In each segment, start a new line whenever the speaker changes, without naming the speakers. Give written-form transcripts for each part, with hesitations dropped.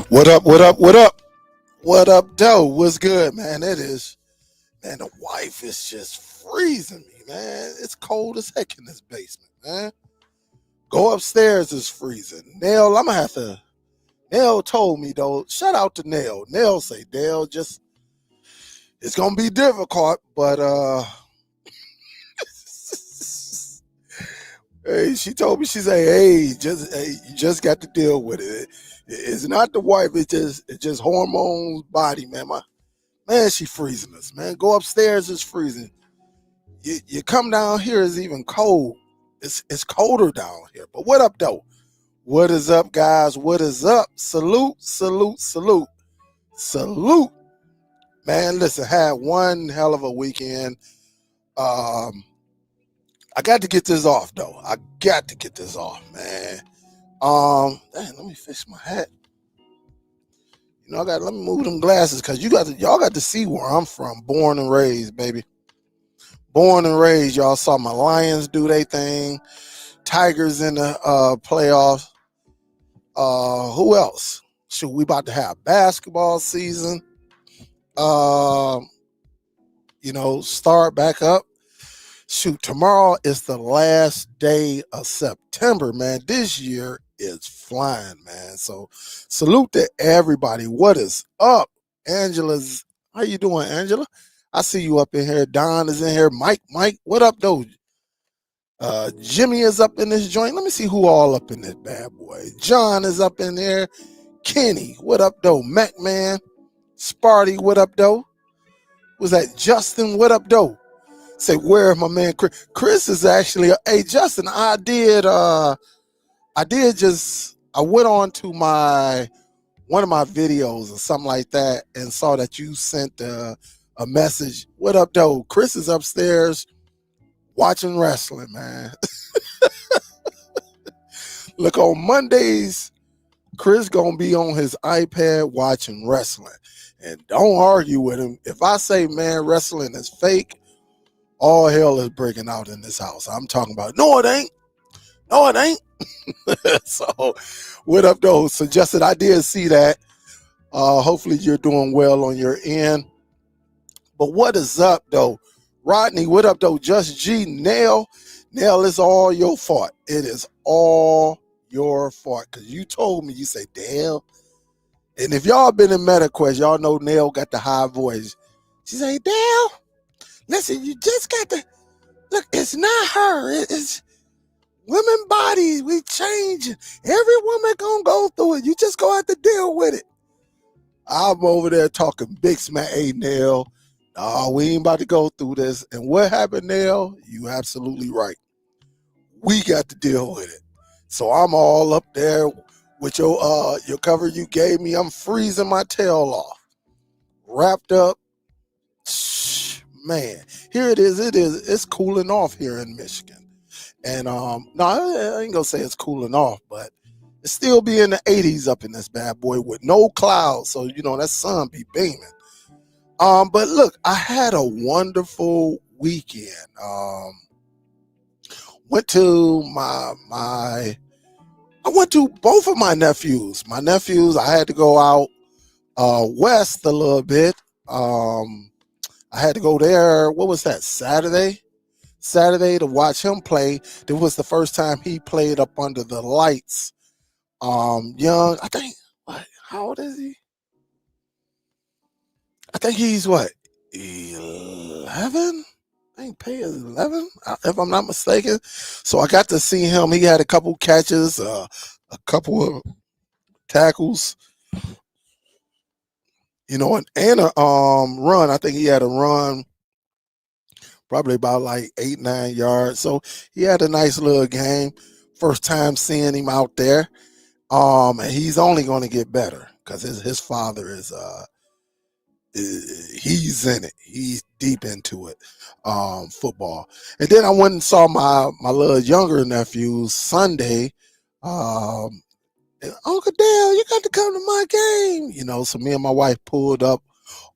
What up? What up? What up? What up, Doe? What's good, man? It is, man. The wife is just freezing me, man. It's cold as heck in this basement, man. Go upstairs is freezing. Nell, I'm gonna have to. Nell told me though. Shout out to Nell. Nell say, Dale, just it's gonna be difficult, but hey, she told me she say, hey, you just got to deal with it. It's not the wife. It's just hormones, body, man. Man, she freezing us, man. Go upstairs, it's freezing. You come down here, it's even cold. It's colder down here. But what up, though? What is up, guys? What is up? Salute, salute, salute, salute. Man, listen, had one hell of a weekend. I got to get this off, though. I got to get this off, man. Dang, let me fix my hat. You know, let me move them glasses because y'all got to see where I'm from. Born and raised, baby. Born and raised. Y'all saw my Lions do their thing. Tigers in the playoffs. Who else? Shoot, we about to have basketball season. Start back up. Shoot, tomorrow is the last day of September, man. This year is flying, man. So salute to everybody. What is up? Angela's, how you doing, Angela? I see you up in here. Don is in here. Mike, what up, though? Jimmy is up in this joint. Let me see who all up in this bad boy. John is up in there. Kenny, what up, though? Mac, man. Sparty, what up, though? Was that Justin? What up, though? Say, where my man Chris? Chris is actually, hey, Justin, I went on to one of my videos or something like that and saw that you sent a message. What up, though? Chris is upstairs watching wrestling, man. Look, on Mondays, Chris gonna be on his iPad watching wrestling. And don't argue with him. If I say, man, wrestling is fake, all hell is breaking out in this house. I'm talking about, no, it ain't. No, it ain't. So, what up, though? Suggested I did see that. Hopefully you're doing well on your end. But what is up, though? Rodney, what up, though? Just G, Nail, it's all your fault. It is all your fault. Because you told me, you say, Dale. And if y'all been in MetaQuest, y'all know Nail got the high voice. She say, Dale, listen, you just got to, look, it's not her. It's women bodies. We changing. Every woman gonna go through it. You just gonna have to deal with it. I'm over there talking big smack. Hey, Nail, no, we ain't about to go through this. And what happened, Nail? You absolutely right. We got to deal with it. So I'm all up there with your cover you gave me. I'm freezing my tail off. Wrapped up. Man, here it is. It's cooling off here in Michigan. And no, I ain't gonna say it's cooling off, but it's still be in the 80s up in this bad boy with no clouds. So, that sun be beaming. But look, I had a wonderful weekend. Went to I went to both of my nephews. My nephews, I had to go out west a little bit. I had to go there. What was that? Saturday to watch him play. It was the first time he played up under the lights. Young, I think. What? How old is he? I think he's what? 11. I think Pay is 11, if I'm not mistaken. So I got to see him. He had a couple catches, a couple of tackles. And a run. I think he had a run probably about like 8-9 yards. So he had a nice little game. First time seeing him out there. And he's only going to get better because his father is he's in it. He's deep into it, football. And then I went and saw my little younger nephews Sunday. And Uncle Dale, you got to come to my game. So me and my wife pulled up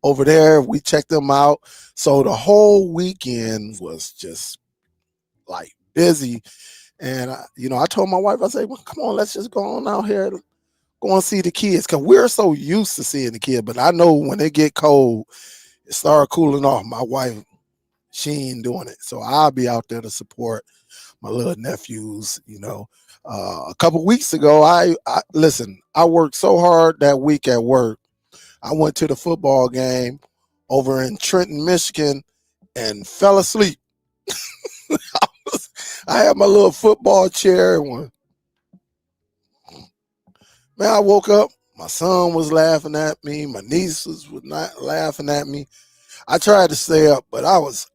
over there. We checked them out. So the whole weekend was just like busy. And I told my wife, I said, well, come on, let's just go on out here, go and see the kids because we're so used to seeing the kids. But I know when it get cold, it start cooling off. My wife, she ain't doing it, so I'll be out there to support my little nephews. A couple weeks ago, I listen. I worked so hard that week at work. I went to the football game over in Trenton, Michigan, and fell asleep. I had my little football chair and man, I woke up. My son was laughing at me. My nieces was not laughing at me. I tried to stay up, but I was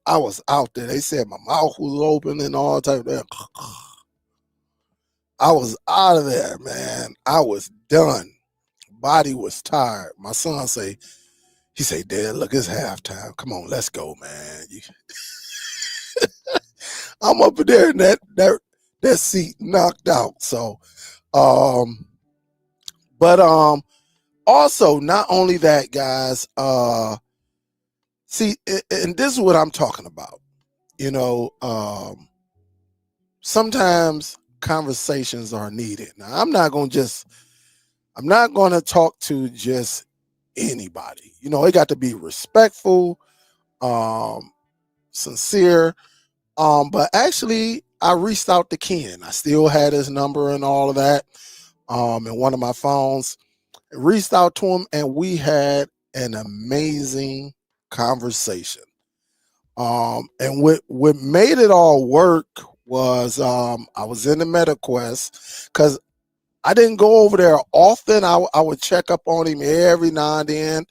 out there. They said my mouth was open and all type of that. I was out of there, man. I was done. Body was tired. My son he say, Dad, look, it's halftime. Come on, let's go, man. I'm up there in that seat knocked out. So, but also not only that, guys. See, and this is what I'm talking about. Sometimes conversations are needed. Now, I'm not going to talk to just anybody. It got to be respectful, sincere. But actually, I reached out to Ken. I still had his number and all of that in one of my phones. Reached out to him, and we had an amazing conversation. And what made it all work was I was in the MetaQuest because I didn't go over there often. I would check up on him every now and then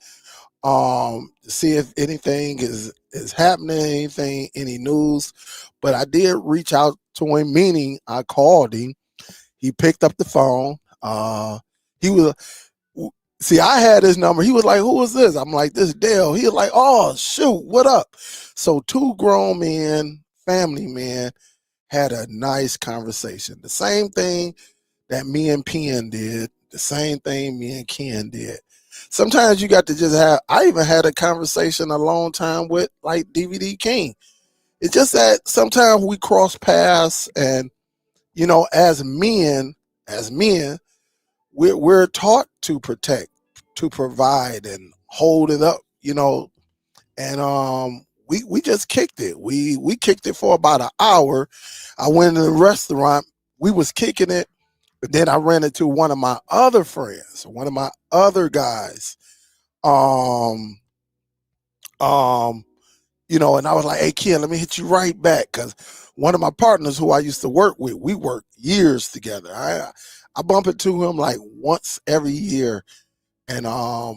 to see if anything is happening, any news. But I did reach out to him, meaning I called him. He picked up the phone. He was See, I had his number. He was like, "Who is this?" I'm like, "This is Dale." He was like, "Oh, shoot, what up?" So two grown men, family men, had a nice conversation. The same thing that me and Penn did. The same thing me and Ken did. Sometimes you got to just have. I even had a conversation a long time with like DVD King. It's just that sometimes we cross paths, and as men, we're taught to protect, to provide, and hold it up. And we just kicked it. We kicked it for about an hour. I went to the restaurant. We was kicking it, but then I ran into one of my other friends, one of my other guys. Um, and I was like, "Hey, kid, let me hit you right back," because one of my partners who I used to work with, we worked years together. I bump into him like once every year, and I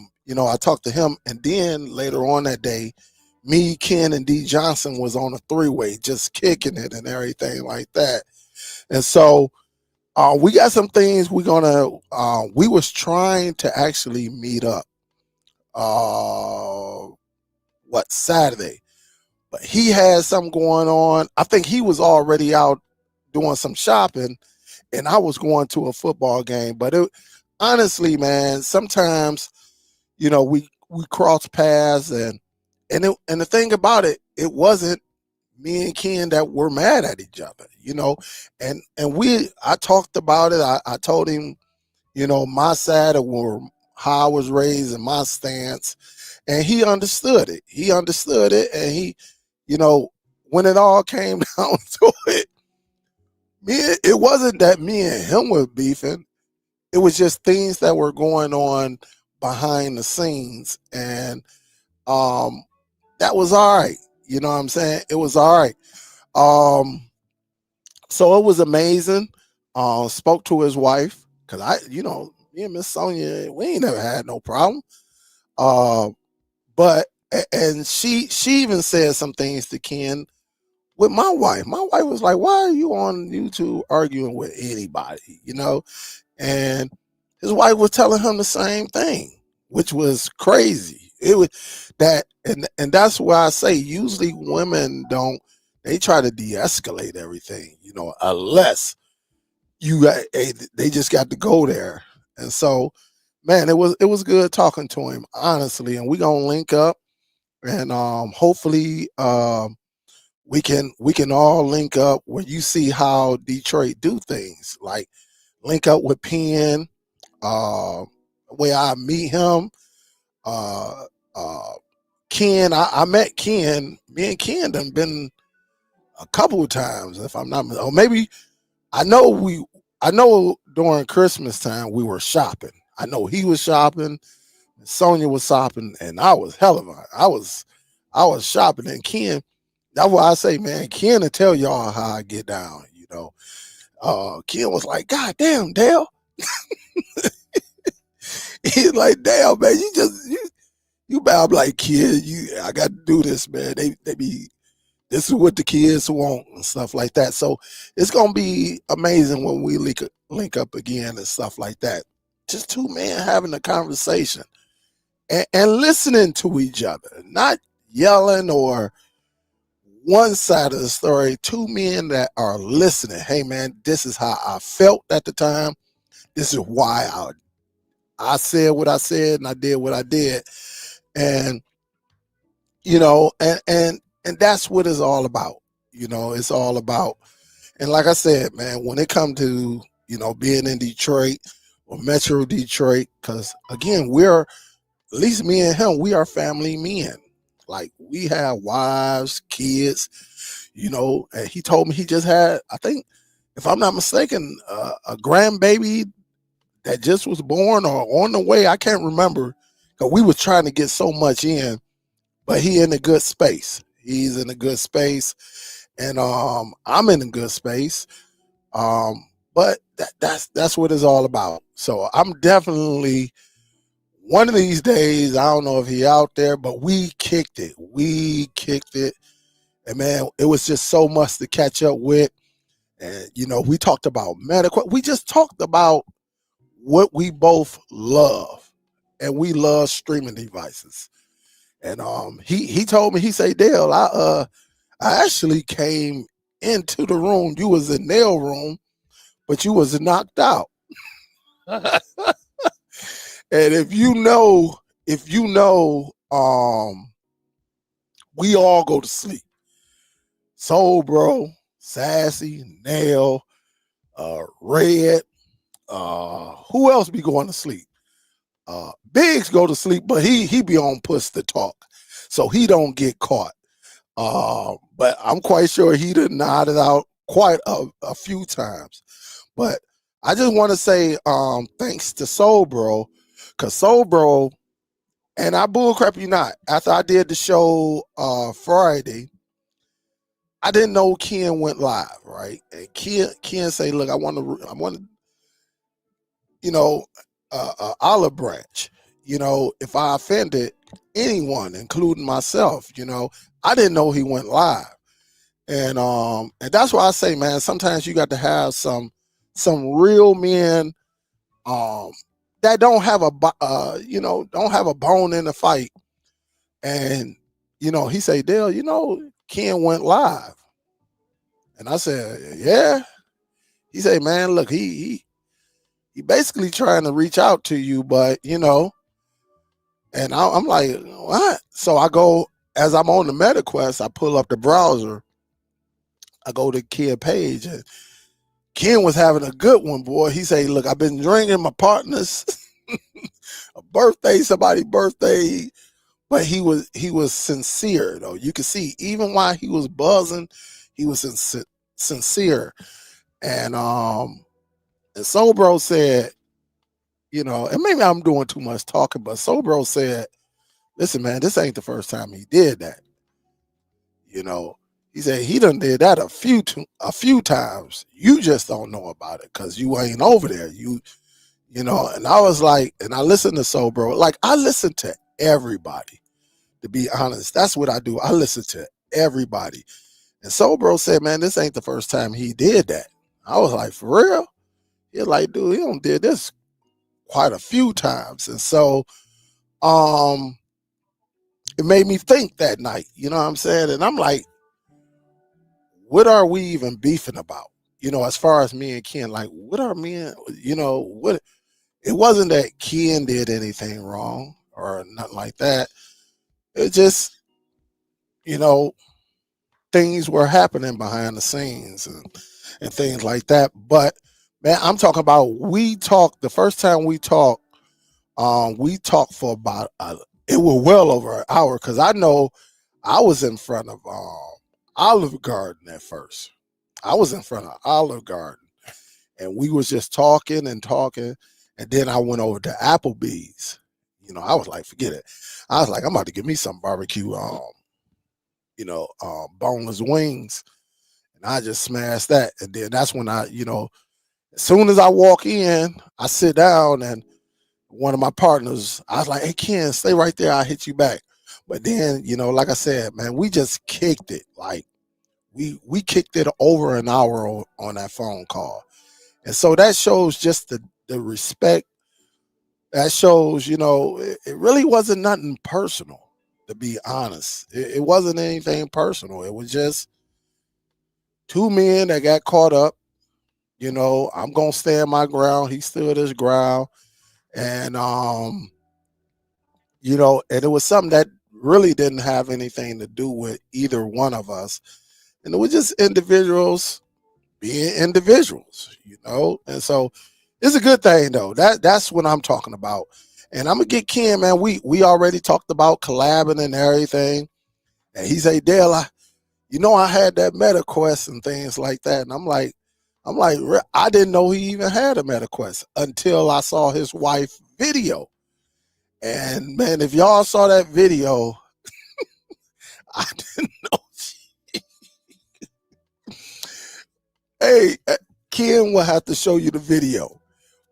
talked to him, and then later on that day, me, Ken, and D Johnson was on a three-way, just kicking it and everything like that. And so we got some things we're gonna. We was trying to actually meet up. Saturday? But he had something going on. I think he was already out doing some shopping, and I was going to a football game. But honestly, man, sometimes we cross paths, and the thing about it, it wasn't me and Ken that were mad at each other, and I talked about it. I told him, my side of how I was raised and my stance, and he understood it. And when it all came down to it, it wasn't that me and him were beefing. It was just things that were going on behind the scenes, and that was all right. You know what I'm saying? It was all right. So it was amazing. Spoke to his wife because me and Miss Sonia, we ain't never had no problem. But and she even said some things to Ken with my wife. My wife was like, "Why are you on YouTube arguing with anybody?" And his wife was telling him the same thing, which was crazy. It was that, and that's why I say usually women don't. They try to de-escalate everything, unless they just got to go there. And so, man, it was good talking to him, honestly. And we gonna link up, and hopefully we can all link up when you see how Detroit do things. Like link up with Penn, where I meet him. Uh, uh, Ken, I met Ken. Me and Ken done been a couple of times, if I'm not, or maybe I know we. I know during Christmas time we were shopping. I know he was shopping, Sonia was shopping, and I was hella. I was shopping, and Ken. That's why I say, man, Ken will tell y'all how I get down. Ken was like, God damn, Dale. He's like, damn, man, you bad. I'm like, kid, I got to do this, man. They be, this is what the kids want and stuff like that. So it's gonna be amazing when we link up again and stuff like that. Just two men having a conversation and listening to each other, not yelling or one side of the story. Two men that are listening. Hey, man, this is how I felt at the time. This is why I said what I said and I did what I did. And and that's what it's all about. It's all about. And like I said, man, when it comes to being in Detroit or Metro Detroit, because again, we're, at least me and him, we are family men. Like, we have wives, kids, and he told me he just had, I think, if I'm not mistaken, a grandbaby that just was born or on the way. I can't remember, because we was trying to get so much in, but he in a good space. He's in a good space, and I'm in a good space. But that's what it's all about. So I'm definitely, one of these days, I don't know if he out there, but we kicked it. And man, it was just so much to catch up with. And we talked about medical. We just talked about what we both love, and we love streaming devices. And he told me, he said, Dale, I actually came into the room. You was in their room, but you was knocked out. And if you know, we all go to sleep. Soul Bro, Sassy, Nail, Red, who else be going to sleep? Biggs go to sleep, but he be on push to talk, so he don't get caught. But I'm quite sure he done nodded out quite a few times. But I just want to say thanks to Soul Bro, because Soul Bro, and I bullcrap you not, after I did the show Friday, I didn't know Ken went live, right? And Ken say, look, I want to, olive branch. If I offended anyone, including myself, I didn't know he went live. And that's why I say, man, sometimes you got to have some real men that don't have a bone in the fight. And he say, Dale, Ken went live. And I said, yeah. He said, man, look, he basically trying to reach out to you, but and I'm like, what? So I go, as I'm on the MetaQuest, I pull up the browser, I go to Ken page, and Ken was having a good one, boy. He said, look, I've been drinking my partner's a birthday, somebody's birthday, but he was sincere, though. You could see, even while he was buzzing, he was sincere. And Soul Bro said, and maybe I'm doing too much talking, but Soul Bro said, listen, man, this ain't the first time he did that. He said he done did that a few times. You just don't know about it because you ain't over there. And I was like, and I listened to Soul Bro. Like, I listen to everybody, to be honest. That's what I do. I listen to everybody. And Soul Bro said, man, this ain't the first time he did that. I was like, for real? He's like, dude, he done did this quite a few times. And so it made me think that night, you know what I'm saying? And I'm like, what are we even beefing about? As far as me and Ken, like, what are men, what? It wasn't that Ken did anything wrong or nothing like that. It just, things were happening behind the scenes and things like that. But Man, I'm talking about we talked the first time we talked for about it was well over an hour because I know I was in front of Olive Garden at first. I was in front of Olive Garden and we was just talking and talking. And then I went over to Applebee's. I was like, forget it. I was like, I'm about to give me some barbecue, boneless wings. And I just smashed that. And then that's when as soon as I walk in, I sit down and one of my partners, I was like, hey, Ken, stay right there. I'll hit you back. But then, like I said, man, we just kicked it. Like we kicked it over an hour on that phone call. And so that shows just the respect. That shows, it really wasn't nothing personal, to be honest. It wasn't anything personal. It was just two men that got caught up. I'm gonna stand my ground. He stood his ground. And and it was something that really didn't have anything to do with either one of us. And it was just individuals being individuals. And so it's a good thing though. That's what I'm talking about. And I'm gonna get Ken, man. We already talked about collabing and everything. And he said, Dale, I had that meta quest and things like that. And I'm like, I didn't know he even had a meta quest until I saw his wife video. And man, if y'all saw that video, I didn't know. Hey, Ken will have to show you the video.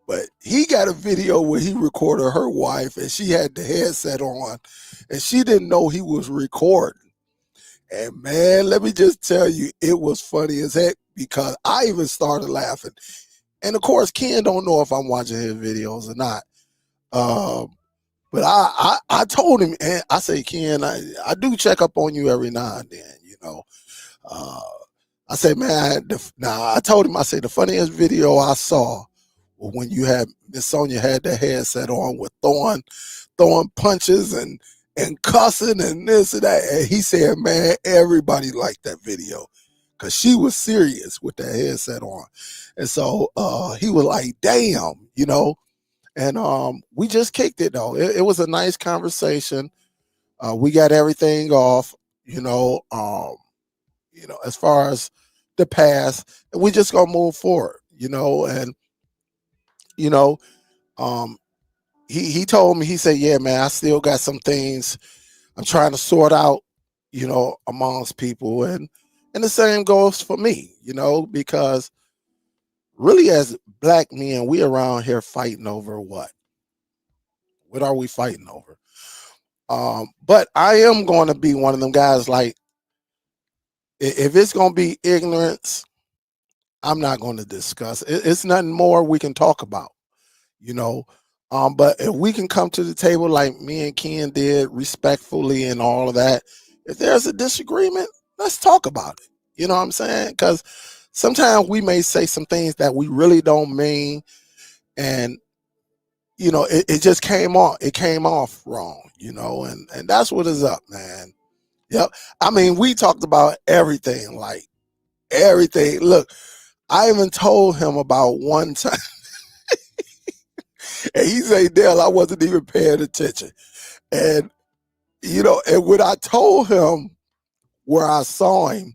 But he got a video where he recorded her wife and she had the headset on and she didn't know he was recording. And man, let me just tell you, it was funny as heck because I even started laughing. And of course, Ken don't know if I'm watching his videos or not. But I told him, and I say, Ken, I do check up on you every now and then. I say, man, I told him, I say, the funniest video I saw was when you had Miss Sonia had the headset on with throwing punches and cussing and this and that. And he said, man, everybody liked that video because she was serious with that headset on. And so he was like, damn. And we just kicked it though. It was a nice conversation. We got everything off, as far as the past, and we just gonna move forward. And you know, um, he told me, he said, yeah, man, I still got some things I'm trying to sort out, amongst people, and the same goes for me, because really as black men, we around here fighting over what? What are we fighting over? But I am going to be one of them guys. Like, if it's going to be ignorance, I'm not going to discuss. It's nothing more we can talk about, you know. But if we can come to the table like me and Ken did, respectfully and all of that, if there's a disagreement, let's talk about it. You know what I'm saying? Because sometimes we may say some things that we really don't mean, and it just came off. It came off wrong, and that's what is up, man. Yep. I mean, we talked about everything, like everything. Look, I even told him about one time, and he said, Dale, I wasn't even paying attention. And, and when I told him where I saw him,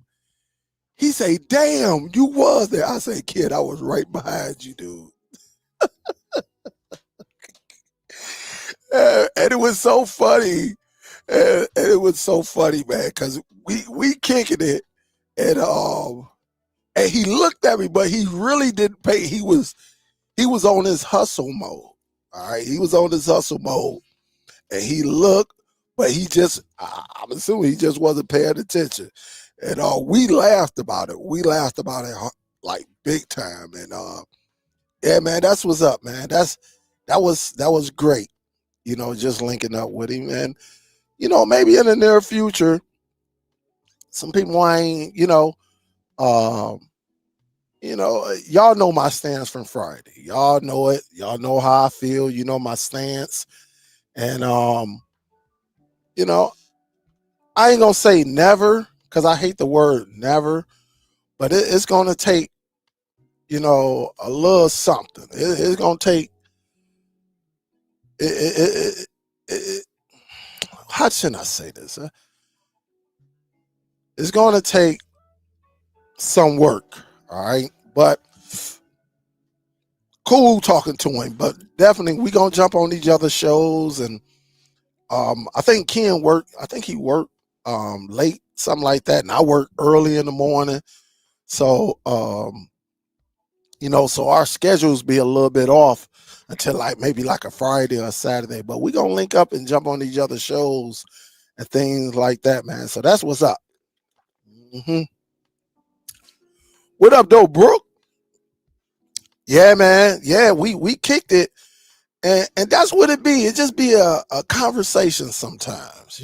he said, damn, you was there. I said, kid, I was right behind you, dude. And it was so funny. And it was so funny, man, because we kicking it. And he looked at me, but he really didn't pay. He was on his hustle mode. All right. He was on his hustle mode. And he looked, but I'm assuming he just wasn't paying attention. And we laughed about it. We laughed about it like big time. And yeah, man, that's what's up, man. That was great. Just linking up with him. And, maybe in the near future, some people ain't, um, y'all know my stance from Friday. Y'all know it. Y'all know how I feel. You know my stance. And you know, I ain't gonna say never because I hate the word never, but it's gonna take a little something. It's gonna take. It, how should I say this? It's gonna take some work. All right, but cool talking to him. But definitely, we gonna jump on each other's shows, and I think Ken worked. I think he worked late, something like that, and I work early in the morning. So so our schedules be a little bit off until like maybe like a Friday or a Saturday. But we gonna link up and jump on each other's shows and things like that, man. So that's what's up. hmm What up, though, Brooke? Yeah, man. Yeah, we kicked it, and that's what it be. It just be a conversation sometimes.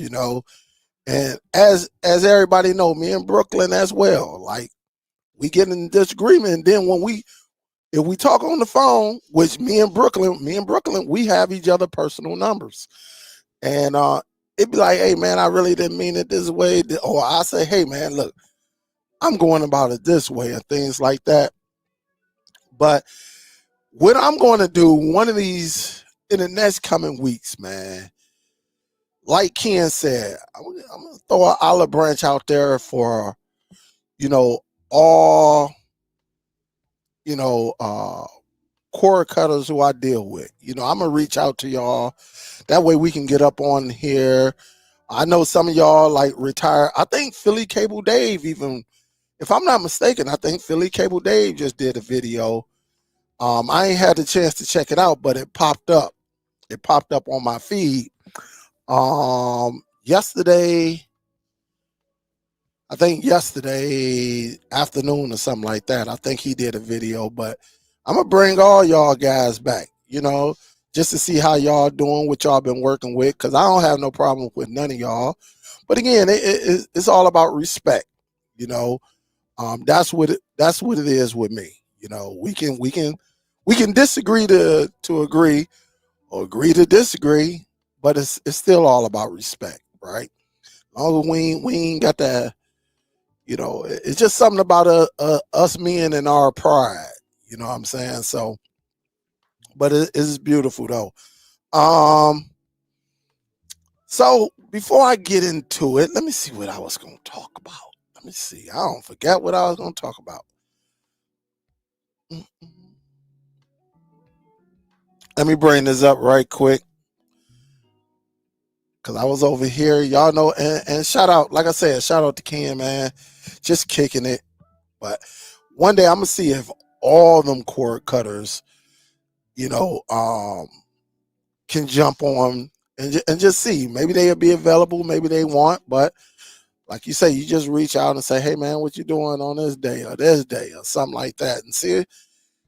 And as everybody know, me and Brooklyn as well. Like we get in disagreement, and then if we talk on the phone, which me and Brooklyn, we have each other personal numbers, and it'd be like, hey man, I really didn't mean it this way, or I say, hey man, look, I'm going about it this way, and things like that. But what I'm going to do one of these in the next coming weeks, man, like Ken said, I'm gonna throw an olive branch out there for all you know uh cord cutters who I deal with. I'm gonna reach out to y'all. That way we can get up on here. I know some of y'all like retire. I think Philly Cable Dave, even if I'm not mistaken, I think Philly Cable Dave just did a video. I ain't had the chance to check it out, but it popped up. It popped up on my feed. Yesterday, I think yesterday afternoon or something like that. I think he did a video, but I'm gonna bring all y'all guys back, just to see how y'all doing, what y'all been working with, because I don't have no problem with none of y'all. But again, it's all about respect, you know. That's what it is with me. We can disagree to agree, or agree to disagree, but it's still all about respect, right? Long as we ain't got that. It's just something about us men and our pride. You know what I'm saying? So, but it's beautiful though. Um, so before I get into it, let me see what I was going to talk about. Let me see. I don't forget what I was going to talk about. Let me bring this up right quick because I was over here. Y'all know, and shout out, like I said, shout out to Ken, man, just kicking it. But one day I'm gonna see if all them cord cutters, you know, can jump on and just see. Maybe they'll be available, maybe they won't. But like you say, you just reach out and say, hey man, what you doing on this day or something like that, and see.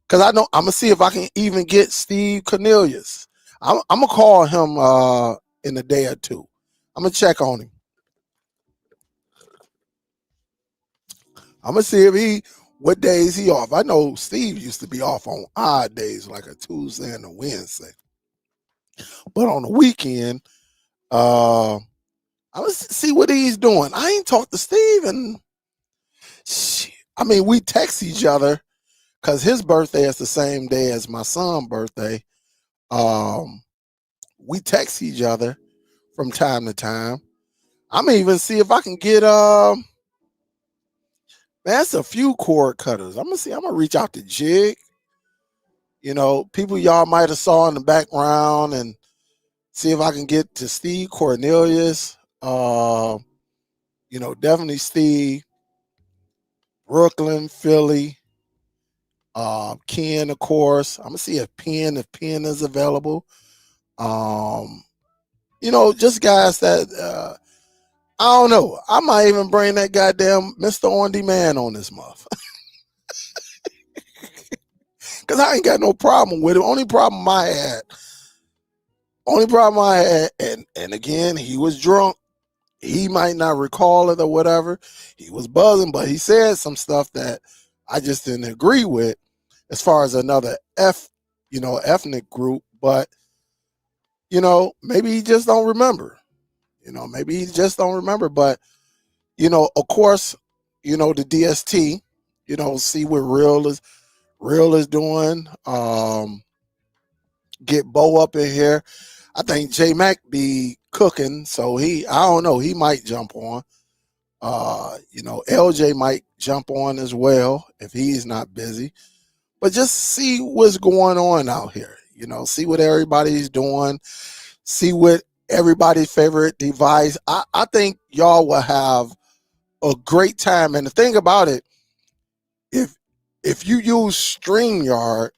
Because I know I'm gonna see if I can even get Steve Cornelius. I'm gonna call him in a day or two. I'm gonna check on him. I'm gonna see if what days he off. I know Steve used to be off on odd days, like a Tuesday and a Wednesday. But on the weekend, I'm gonna see what he's doing. I ain't talked to Steve, and shit. I mean, we text each other because his birthday is the same day as my son's birthday. Um, we text each other from time to time. I'm gonna even see if I can get man, that's a few cord cutters. I'm gonna see. I'm gonna reach out to Jig. People y'all might have saw in the background, and see if I can get to Steve Cornelius. Definitely Steve, Brooklyn, Philly, Ken, of course. I'm gonna see if Penn is available. Um, just guys that I don't know. I might even bring that goddamn Mr. On Demand on this month. Cause I ain't got no problem with it. Only problem I had, and again, he was drunk. He might not recall it or whatever. He was buzzing, but he said some stuff that I just didn't agree with as far as another ethnic group. But, maybe he just don't remember. Maybe he just don't remember. But, of course, the DST, see what Real is doing. Get Bo up in here. I think J Mac be cooking, so I don't know, he might jump on. LJ might jump on as well if he's not busy. But just see what's going on out here. See what everybody's doing. See what everybody's favorite device. I think y'all will have a great time. And the thing about it, if you use StreamYard,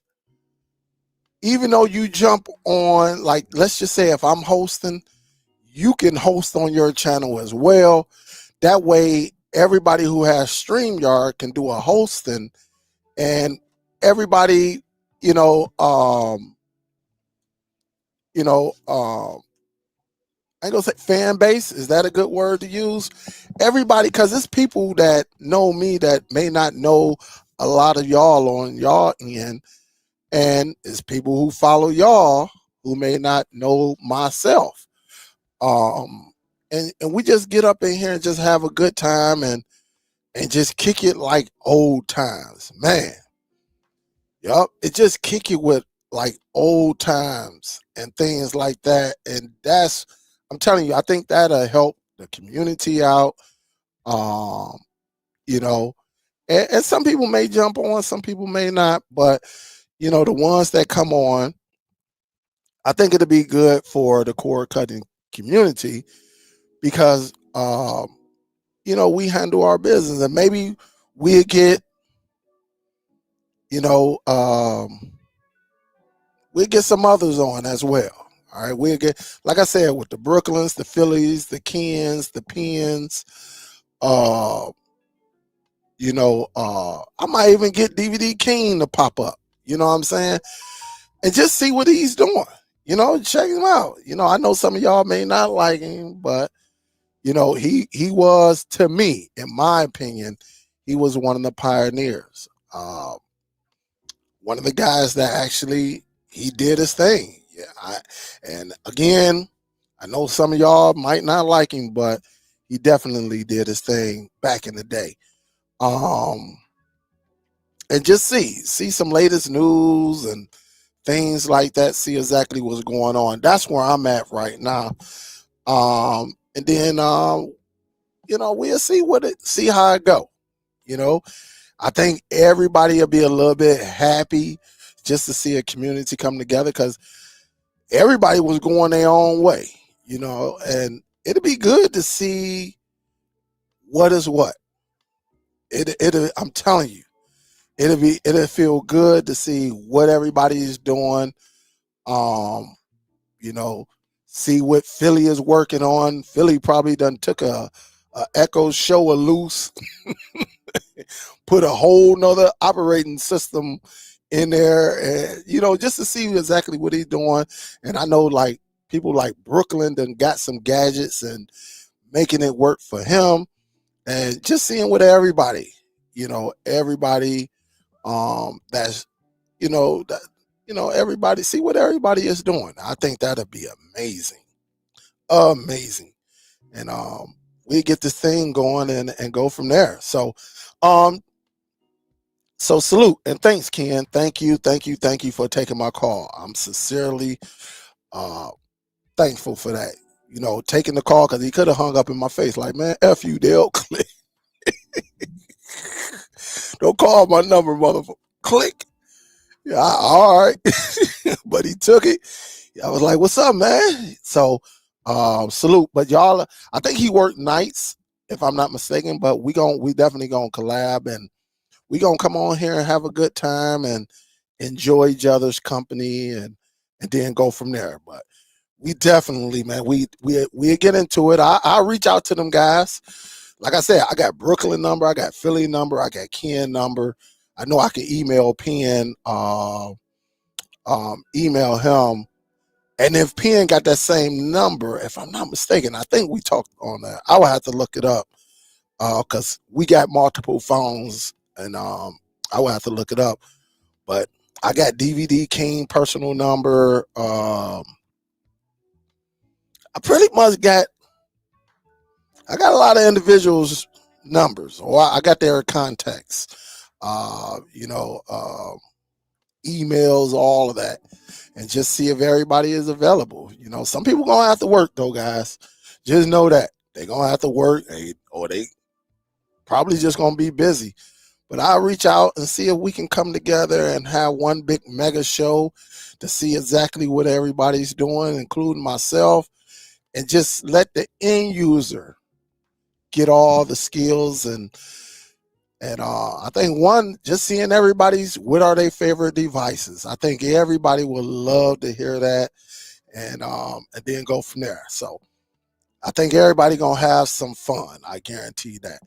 even though you jump on, like, let's just say if I'm hosting, you can host on your channel as well. That way, everybody who has StreamYard can do a hosting, and everybody, I ain't gonna say fan base. Is that a good word to use? Everybody, because it's people that know me that may not know a lot of y'all on y'all end, and it's people who follow y'all who may not know myself. And we just get up in here and just have a good time and just kick it like old times, man. Yup, it just kick it with like old times and things like that, and I'm telling you, I think that'll help the community out. Um, you know, and some people may jump on, some people may not, but the ones that come on, I think it'll be good for the cord cutting community because we handle our business, and maybe we'll get you know we'll get some others on as well. All right, we'll get, like I said, with the Brooklyns, the Phillies, the Kens, the Pens. Uh, I might even get DVD King to pop up. You know what I'm saying? And just see what he's doing. Check him out. I know some of y'all may not like him, but he was, to me, in my opinion, he was one of the pioneers. One of the guys that actually he did his thing. Yeah, and again, I know some of y'all might not like him, but he definitely did his thing back in the day. And just see some latest news and things like that. See exactly what's going on. That's where I'm at right now. And then we'll see how it go. I think everybody will be a little bit happy just to see a community come together because everybody was going their own way, and it'll be good to see what is what. I'm telling you, it'll feel good to see what everybody is doing. You know, see what Philly is working on. Philly probably done took a Echo show a loose, put a whole nother operating system in there, and just to see exactly what he's doing. And I know like people like Brooklyn done got some gadgets and making it work for him, and just seeing what everybody that's everybody, see what everybody is doing. I think that'll be amazing. And we get this thing going and go from there. Um so salute and thanks, Ken. Thank you for taking my call. I'm sincerely uh thankful for that. Taking the call, because he could have hung up in my face like, man, F you, Dale. Click. Don't call my number, motherfucker. Click. Yeah, all right. But he took it. I was like, what's up, man? So salute. But y'all, I think he worked nights, if I'm not mistaken, but we definitely gonna collab, and we gonna come on here and have a good time and enjoy each other's company, and then go from there. But we definitely, man, we get into it. I'll reach out to them guys. Like I said, I got Brooklyn number, I got Philly number, I got Ken number. I know I can email Penn, email him. And if Penn got that same number, if I'm not mistaken, I think we talked on that. I would have to look it up because we got multiple phones, and I would have to look it up. But I got DVD King personal number. I got a lot of individuals' numbers, or I got their contacts. emails, all of that, and just see if everybody is available. Some people gonna have to work though, guys. Just know that they gonna have to work, or they probably just gonna be busy. But I'll reach out and see if we can come together and have one big mega show to see exactly what everybody's doing, including myself, and just let the end user get all the skills and I think just seeing everybody's what are their favorite devices. I think everybody would love to hear that, and then go from there. So I think everybody gonna have some fun. I guarantee that.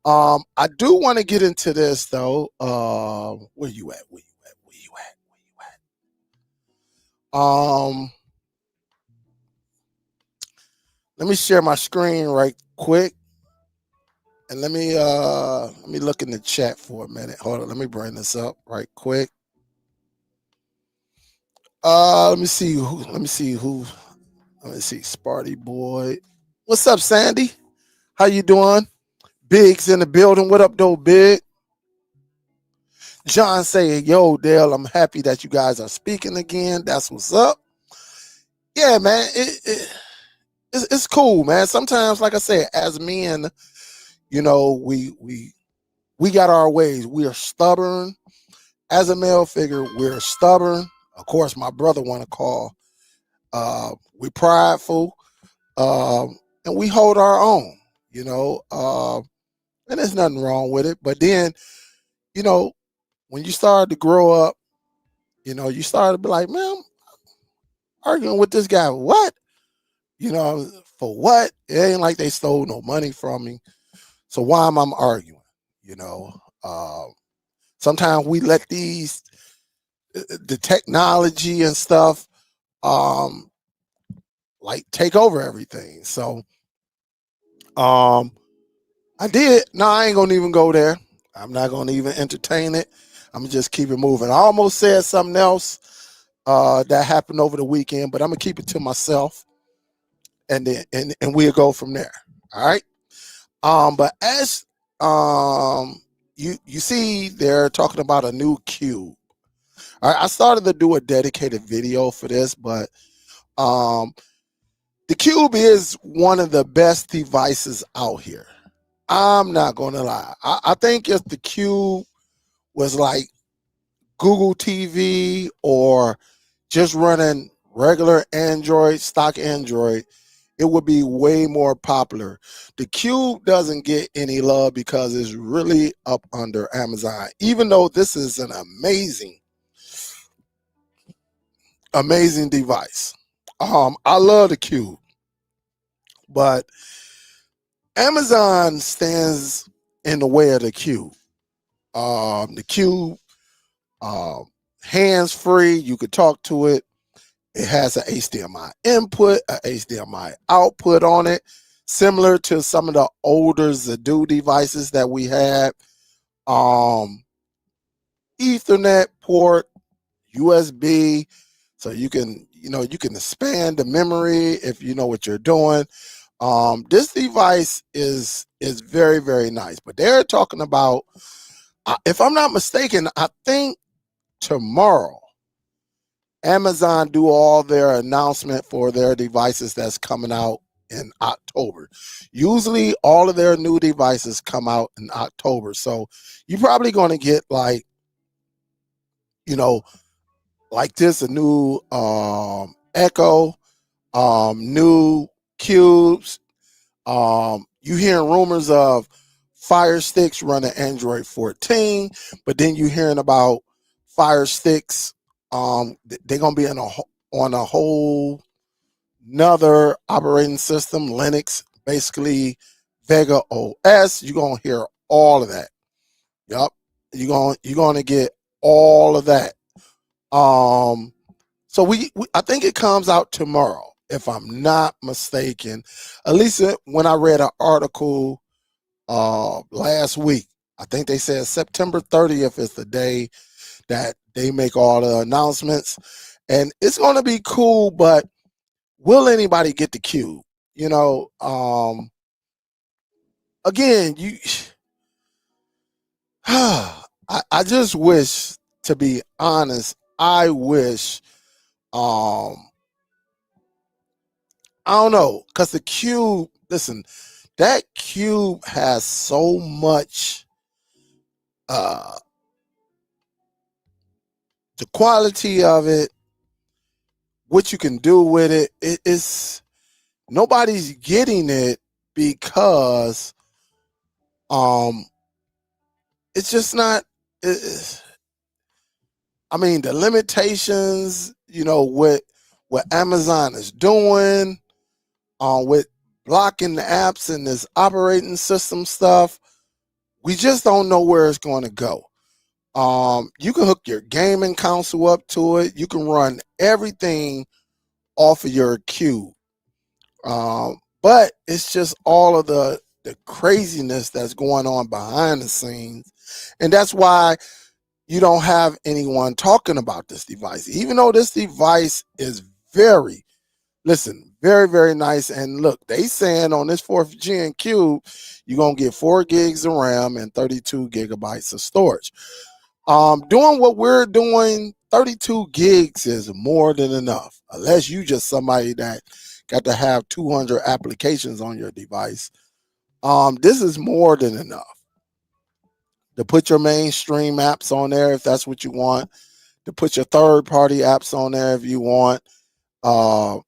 I do want to get into this though. Where you at? Where you at? Where you at? Where you at? Let me share my screen right quick, and let me look in the chat for a minute. Hold on, let me bring this up right quick. Let me see who. Let me see, Sparty Boy. What's up, Sandy? How you doing? Big's in the building. What up, though, Big? John saying, yo, Dale, I'm happy that you guys are speaking again. That's what's up. Yeah, man, it's cool, man. Sometimes, like I said, as men, we got our ways. We are stubborn. As a male figure, we're stubborn. Of course, my brother want to call. We're prideful, and we hold our own. And there's nothing wrong with it. But then, when you start to grow up, you start to be like, man, I'm arguing with this guy. What? For what? It ain't like they stole no money from me. So why am I arguing? You know, uh, Sometimes we let the technology and stuff, um, like take over everything. So, um, I did. No, I ain't gonna even go there. I'm not gonna even entertain it. I'm gonna just keep it moving. I almost said something else that happened over the weekend, but I'm gonna keep it to myself, and then and we'll go from there. All right. But as you see, they're talking about a new cube. All right, I started to do a dedicated video for this, but um, the cube is one of the best devices out here. I'm not gonna lie. I think if the cube was like Google TV or just running regular Android, stock Android, it would be way more popular. The Cube doesn't get any love because it's really up under Amazon, even though this is an amazing device. I love the Cube, but Amazon stands in the way of the Cube. The Cube, um, hands free, you could talk to it. It has an HDMI input, an HDMI output on it, similar to some of the older Zadu devices that we had. Um, Ethernet port, USB, so you can expand the memory if you know what you're doing. This device is very, very nice, but they're talking about, if I'm not mistaken, I think tomorrow Amazon do all their announcement for their devices that's coming out in October. Usually all of their new devices come out in October. So you're probably going to get you know, like this, a new Echo, new cubes. You hearing rumors of Fire Sticks running Android 14, but then you hearing about Fire Sticks. They're gonna be on a whole another operating system, Linux, basically Vega OS. You're gonna hear all of that. Yup, you're gonna get all of that. Um, so I think it comes out tomorrow, if I'm not mistaken. At least when I read an article last week, I think they said September 30th is the day that they make all the announcements, and it's going to be cool. But will anybody get the cube? You know, again, I just wish, to be honest, I wish, I don't know, because the Cube, listen, that Cube has so much, the quality of it, what you can do with it, nobody's getting it because it's just not. I mean, the limitations, what Amazon is doing, with blocking the apps and this operating system stuff, we just don't know where it's going to go. You can hook your gaming console up to it. You can run everything off of your Cube. But it's just all of the craziness that's going on behind the scenes. And that's why you don't have anyone talking about this device, even though this device is very, very, very nice. And look, they saying on this 4th Gen Cube, you're going to get 4 gigs of RAM and 32 gigabytes of storage. Doing what we're doing, 32 gigs is more than enough, unless you just somebody that got to have 200 applications on your device. This is more than enough to put your mainstream apps on there if that's what you want, to put your third-party apps on there if you want, and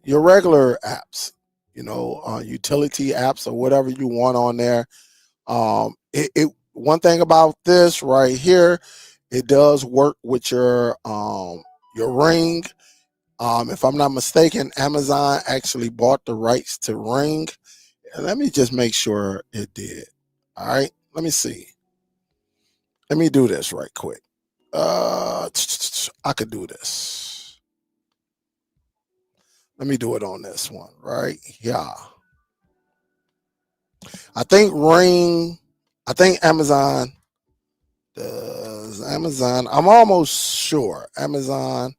your regular apps, utility apps or whatever you want on there. One thing about this right here, it does work with your Ring. If I'm not mistaken, Amazon actually bought the rights to Ring. Let me just make sure it did. All right, let me see. Let me do this right quick. I could do this. Let me do it on this one right here. I think Amazon does. Amazon, I'm almost sure Amazon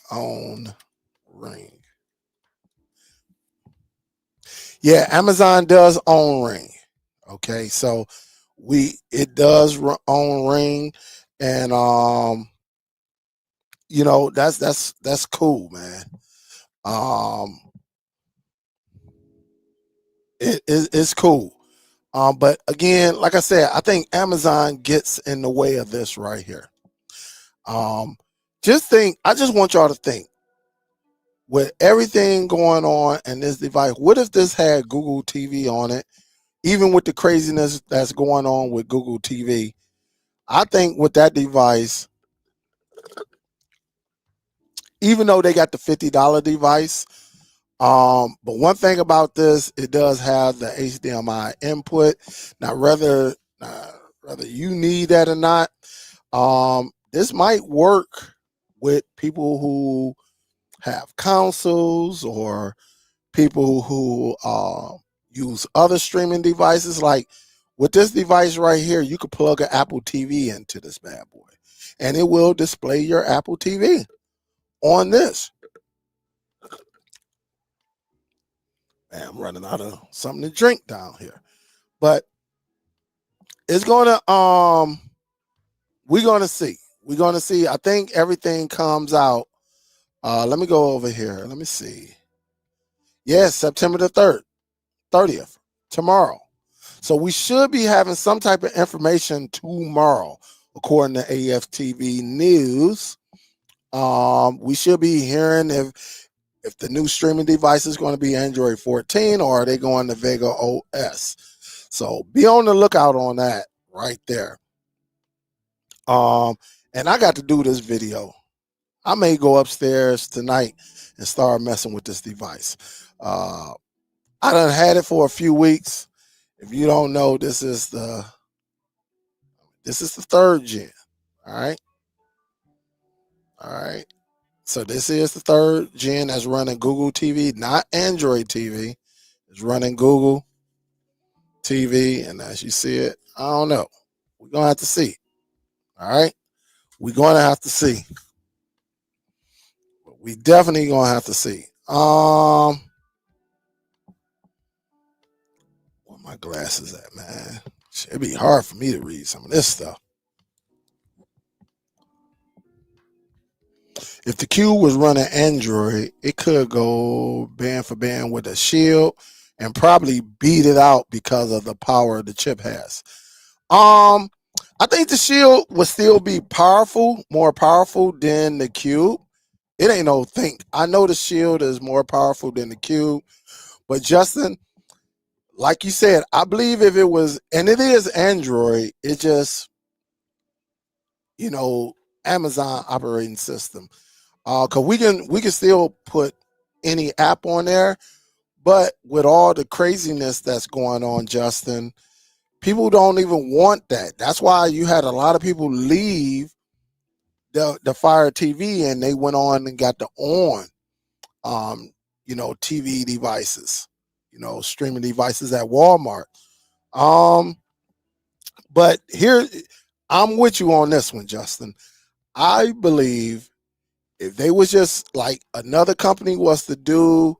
own Ring. Yeah, Amazon does own Ring. Okay, so it does own Ring, and that's cool, man. It's cool. But again, like I said, I think Amazon gets in the way of this right here. I just want y'all to think, with everything going on in this device, what if this had Google TV on it? Even with the craziness that's going on with Google TV, I think with that device, even though they got the $50 device, but one thing about this, it does have the HDMI input. Now, whether you need that or not, this might work with people who have consoles or people who use other streaming devices. Like with this device right here, you could plug an Apple TV into this bad boy, and it will display your Apple TV on this. Man, I'm running out of something to drink down here, but it's gonna we're gonna see. We're gonna see. I think everything comes out. Let me go over here. Let me see. Yes, September the 30th, tomorrow. So we should be having some type of information tomorrow, according to AFTV News. We should be hearing if the new streaming device is going to be Android 14 or are they going to Vega OS. So be on the lookout on that right there. And I got to do this video. I may go upstairs tonight and start messing with this device. I done had it for a few weeks. If you don't know, this is the 3rd gen. All right. So this is the 3rd gen that's running Google TV, not Android TV. It's running Google TV, and as you see it, I don't know. We're gonna have to see. All right, we're gonna have to see. We definitely gonna have to see. Where my glasses at, man? It'd be hard for me to read some of this stuff. If the Cube was running Android, it could go band for band with a Shield and probably beat it out because of the power the chip has. Um, I think the Shield would still be powerful, more powerful than the Cube. It ain't no think. I know the Shield is more powerful than the Cube, but Justin, like you said, I believe if it was, and it is Android, it just, you know, Amazon operating system. Cause we can still put any app on there, but with all the craziness that's going on, Justin, people don't even want that. That's why you had a lot of people leave the Fire TV and they went on and got the um, TV devices, streaming devices at Walmart. Um, but here I'm with you on this one, Justin. I believe if they was just like another company was to do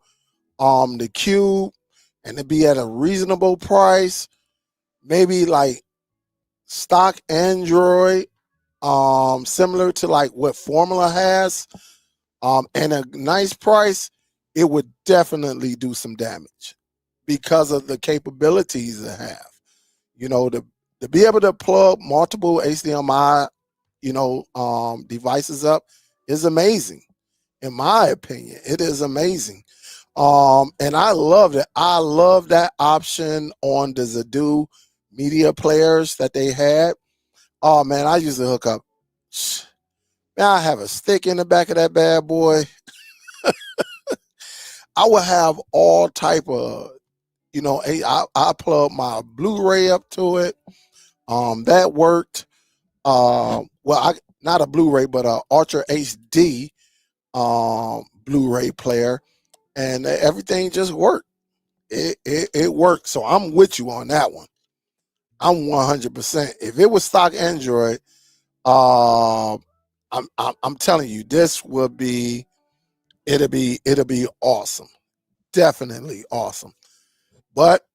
the Cube and to be at a reasonable price, maybe like stock Android, similar to like what Formula has, and a nice price, it would definitely do some damage because of the capabilities it have. To be able to plug multiple HDMI, devices up is amazing. In my opinion, it is amazing. And I love it. I love that option on the Zadu media players that they had. Oh man, I used to hook up. Man, I have a stick in the back of that bad boy. I would have all type of, I plug my Blu-ray up to it. That worked. Not a Blu-ray, but a Ultra HD Blu-ray player, and everything just worked. It worked. So I'm with you on that one. I'm 100%. If it was stock Android, uh, I'm telling you, this would be it'll be awesome. Definitely awesome. But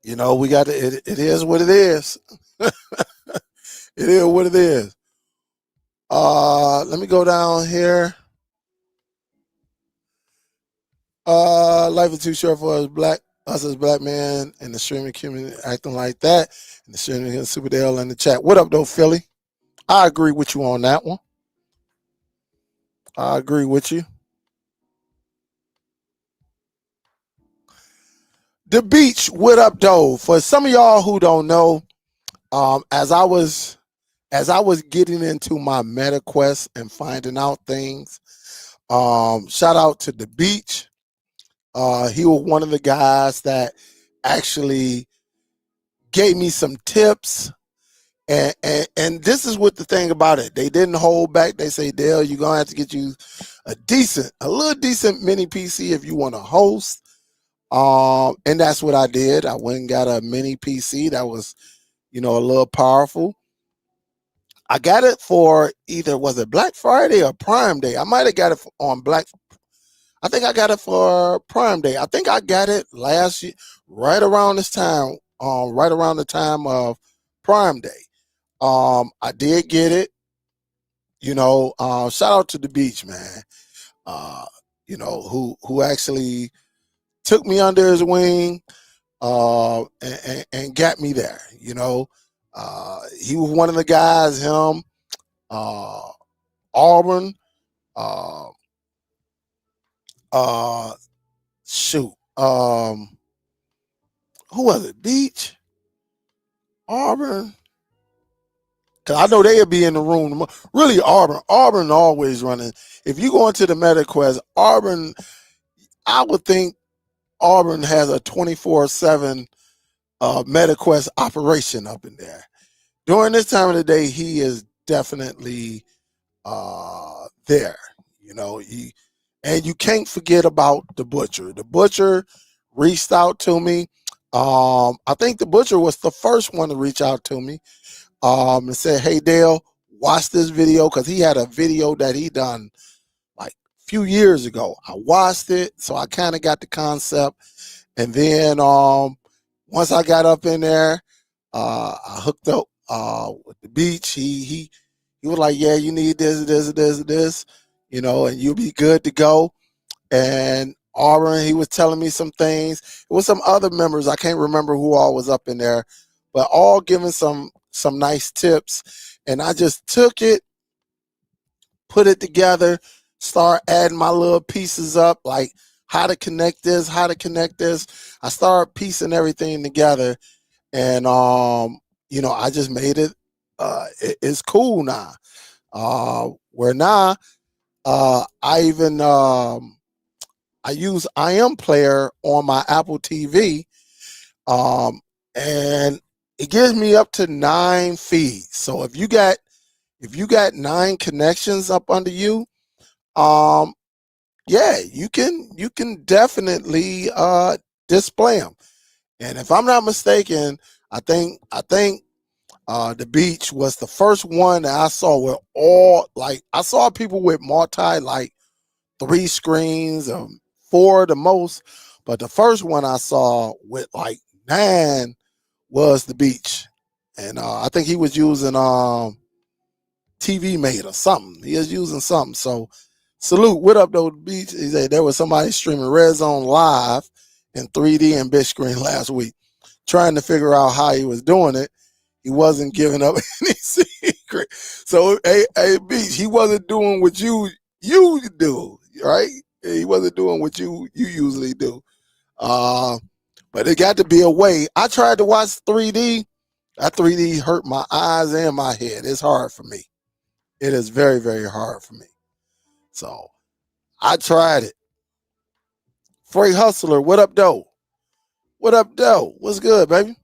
we got to, it is what it is. It is what it is. Let me go down here. Life is too short for us as black men in the streaming community acting like that. And the streaming Superdell in the chat. What up, though, Philly? I agree with you on that one. I agree with you. The beach, what up, though? For some of y'all who don't know, as I was getting into my meta quest and finding out things, shout out to the beach. He was one of the guys that actually gave me some tips. And this is what the thing about it. They didn't hold back. They say, Dale, you're gonna have to get you a little decent mini PC if you want to host. And that's what I did. I went and got a mini PC that was, a little powerful. I got it for either, was it Black Friday or Prime Day? I might have got it on I think I got it for Prime Day. I think I got it last year, right around this time, right around the time of Prime Day. I did get it. Shout out to the beach, man. Who actually took me under his wing, and got me there. He was one of the guys. Him, Auburn, uh, uh, shoot, who was it? Beach, Auburn. Cause I know they'll be in the room. Really, Auburn always running. If you go into the MetaQuest, Auburn, I would think Auburn has a 24/7 MetaQuest operation up in there. During this time of the day, he is definitely there. And you can't forget about the Butcher. The Butcher reached out to me. I think the Butcher was the first one to reach out to me. And said, hey, Dale, watch this video, because he had a video that he done like a few years ago. I watched it, so I kind of got the concept. And then once I got up in there, I hooked up with the beach. He He was like, yeah, you need this, and you'll be good to go. And Auburn, he was telling me some things. It was some other members. I can't remember who all was up in there, but all giving some nice tips. And I just took it, put it together, start adding my little pieces up, like how to connect this, how to connect this. I started piecing everything together, and I just made it. It's cool now. Where now, I even I use IMPlayer on my Apple TV, um, and it gives me up to 9 feeds. So if you got 9 connections up under you, um, yeah, you can definitely display them. And if I'm not mistaken, I think the beach was the first one that I saw with all, like, I saw people with multi, like 3 screens, 4 the most, but the first one I saw with like 9 was the beach. And I think he was using TV Mate or something. He was using something. So salute. What up though, beach? He said there was somebody streaming Red Zone live in 3D and big screen last week, trying to figure out how he was doing it. He wasn't giving up any secret. So hey beach, he wasn't doing what you do, right? He wasn't doing what you usually do. Uh but it got to be a way. I tried to watch 3D. That 3D hurt my eyes and my head. It's hard for me. It is very, very hard for me. So I tried it. Freight Hustler, what up, though? What up, though? What's good, baby?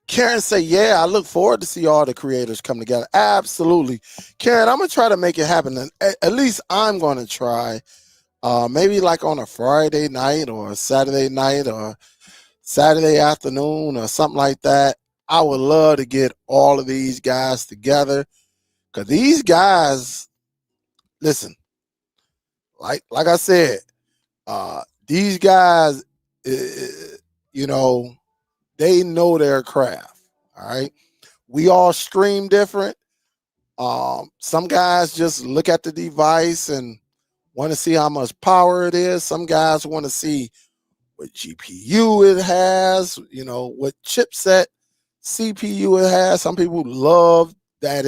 Karen say, yeah, I look forward to see all the creators come together. Absolutely. Karen, I'm going to try to make it happen. And at least I'm going to try. Maybe like on a Friday night or a Saturday night or Saturday afternoon or something like that. I would love to get all of these guys together, because these guys, listen, like I said, these guys, uh, you know, they know their craft. All right, we all stream different. Some guys just look at the device and want to see how much power it is. Some guys want to see what GPU it has, what chipset CPU it has. Some people love that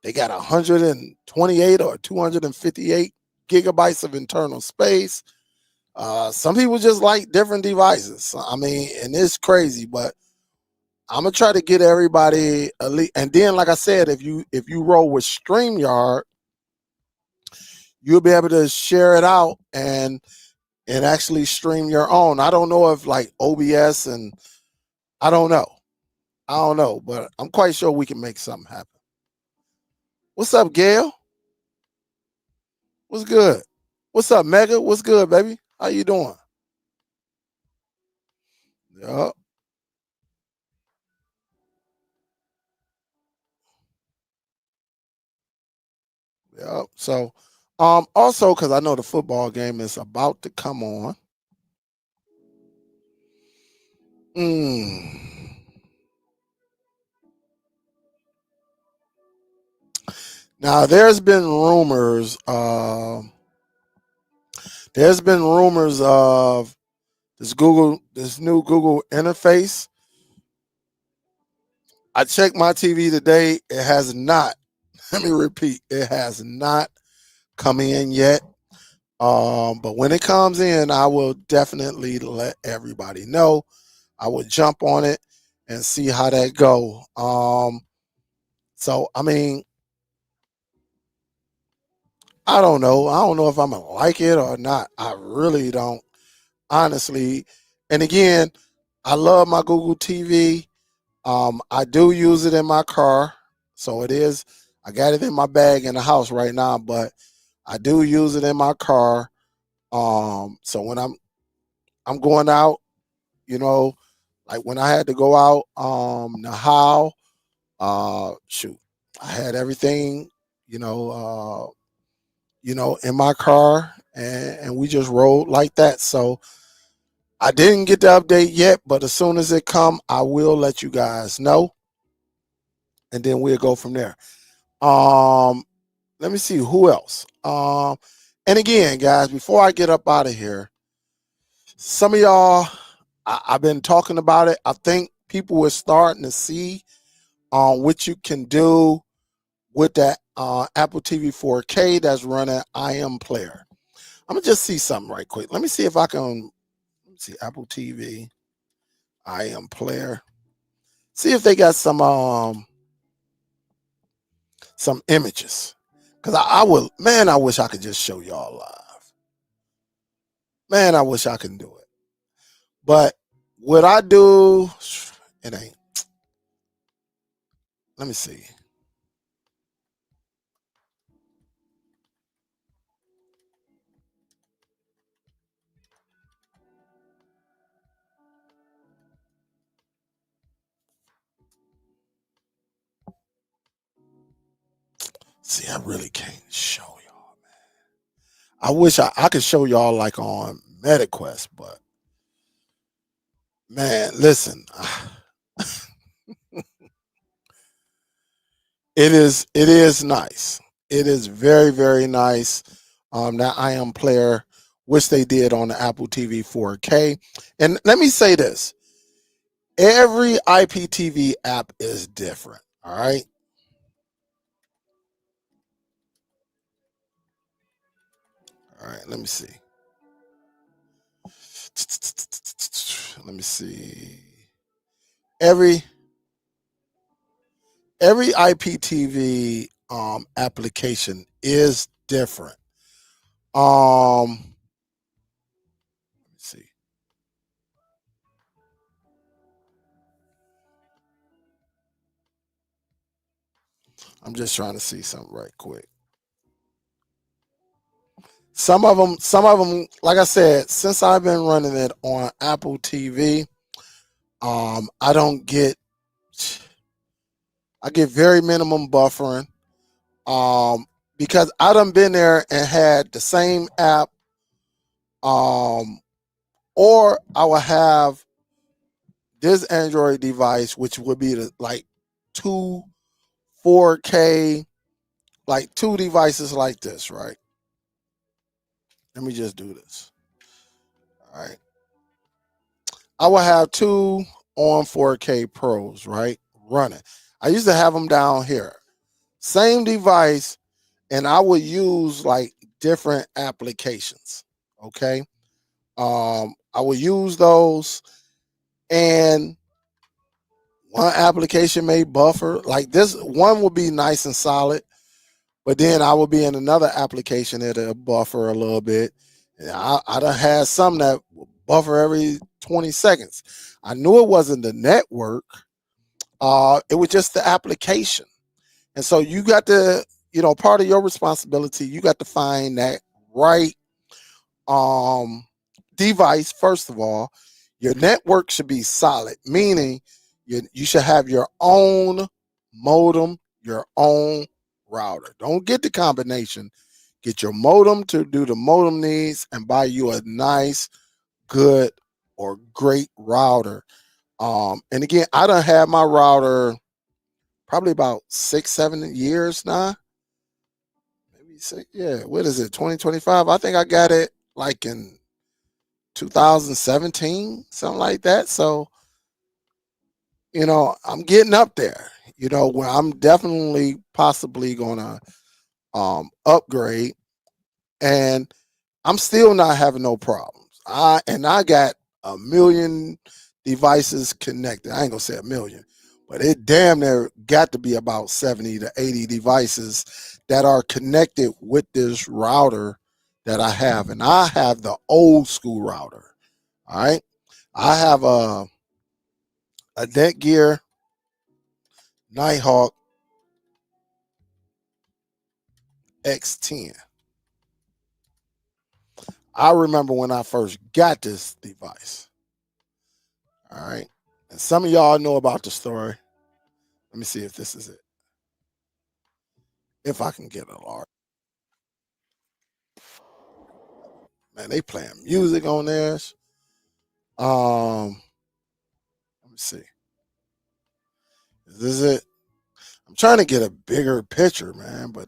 they got 128 or 258 gigabytes of internal space. Some people just like different devices. I mean, and it's crazy, but I'm gonna try to get everybody elite. And then, like I said, if you roll with StreamYard, you'll be able to share it out and actually stream your own. I don't know if like OBS, and I don't know. I don't know, but I'm quite sure we can make something happen. What's up, Gail? What's good? What's up, Mega? What's good, baby? How you doing? Yep, yep. So, also because I know the football game is about to come on. Mm. Now, there's been rumors of this new Google interface. I checked my TV today. It has not. Let me repeat. It has not come in yet. But when it comes in, I will definitely let everybody know. I will jump on it and see how that go. So I mean, I don't know. I don't know if I'm gonna like it or not. I really don't, honestly. And again, I love my Google TV. I do use it in my car, so it is. I got it in my bag in the house right now, but I do use it in my car. So when I'm going out, you know, like when I had to go out, Nahal, shoot, I had everything, you know, in my car, and we just rode like that. So I didn't get the update yet, but as soon as it come, I will let you guys know. and then we'll go from there. Um, Let me see who else. And again, guys, before I get up out of here, some of y'all, I've been talking about it. I think people are starting to see what you can do with that Apple TV 4K that's running IMPlayer. I'm gonna just see something right quick. Let me see if I can. Let me see Apple TV IMPlayer. See if they got some images. Cause I would, man, I wish I could just show y'all live. Man, I wish I could do it. But what I do, it ain't. Let me see. See, I really can't show y'all, man. I wish I could show y'all like on MetaQuest, but man, listen, it is nice. It is very, very nice. That IMPlayer, which they did on the Apple TV 4K. And let me say this: every IPTV app is different. All right. All right. Let me see. Let me see. Every every IPTV application is different. Let me see. I'm just trying to see something right quick. Some of them, like I said, since I've been running it on Apple TV, I don't get, I get very minimum buffering, um, because I done been there and had the same app, um, or I will have this Android device, which would be like two 4K, like two devices like this, right? Let me just do this. All right. I will have two on 4K Pros, right? Running. I used to have them down here. Same device, and I would use like different applications. Okay. I would use those, and one application may buffer. Like this one will be nice and solid, but then I will be in another application that'll buffer a little bit. And I done had some that buffer every 20 seconds. I knew it wasn't the network. It was just the application. And so you got to, part of your responsibility, you got to find that right um, device. First of all, your network should be solid, meaning you should have your own modem, your own router. Don't get the combination. Get your modem to do the modem needs and buy you a nice, good, or great router. And again, I done had my router probably about 6, 7 years now. Maybe six, yeah. What is it? 2025. I think I got it like in 2017, something like that. So, I'm getting up there, where I'm definitely possibly gonna upgrade, and I'm still not having no problems. I got a million devices connected. I ain't gonna say a million, but it damn near got to be about 70 to 80 devices that are connected with this router that I have. And I have the old school router. All right. I have a Netgear Nighthawk X10. I remember when I first got this device. All right. And some of y'all know about the story. Let me see if this is it. If I can get a large. Man, they playing music on theirs. Let me see. Is this it? I'm trying to get a bigger picture, man, but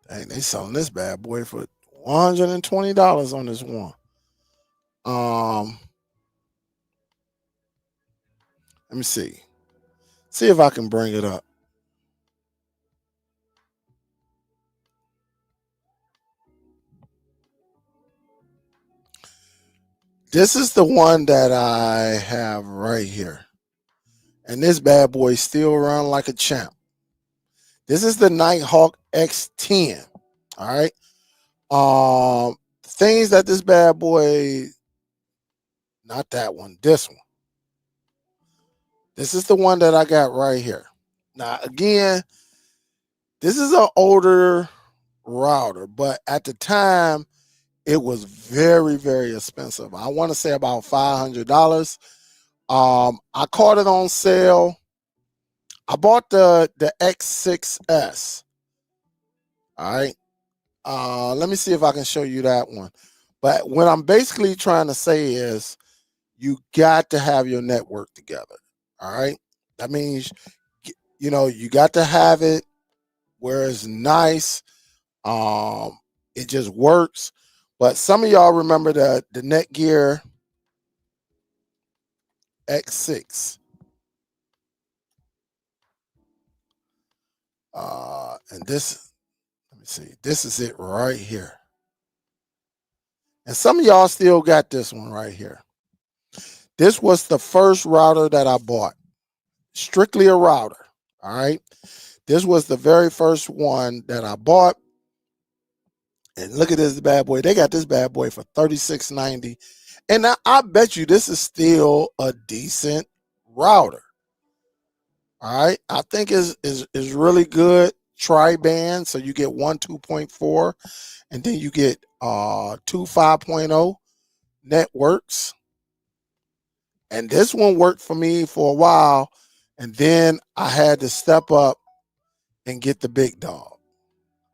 dang, they selling this bad boy for $120 on this one. Let me see. See if I can bring it up. This is the one that I have right here. And this bad boy still run like a champ. This is the Nighthawk X10. All right. Things that this bad boy, not that one, this one. This is the one that I got right here. Now, again, this is an older router, but at the time, it was very, very expensive. I want to say about $500. I caught it on sale. I bought the X6S. All right. Let me see if I can show you that one. But what I'm basically trying to say is you got to have your network together. All right. That means, you got to have it where it's nice. It just works. But some of y'all remember the Netgear X6. And this, let me see, this is it right here. And some of y'all still got this one right here. This was the first router that I bought. Strictly a router. All right. This was the very first one that I bought. And look at this bad boy. They got this bad boy for $36.90. And I bet you this is still a decent router. All right. I think is really good. Tri-band. So you get one 2.4 and then you get two 5.0 networks. And this one worked for me for a while. And then I had to step up and get the big dog.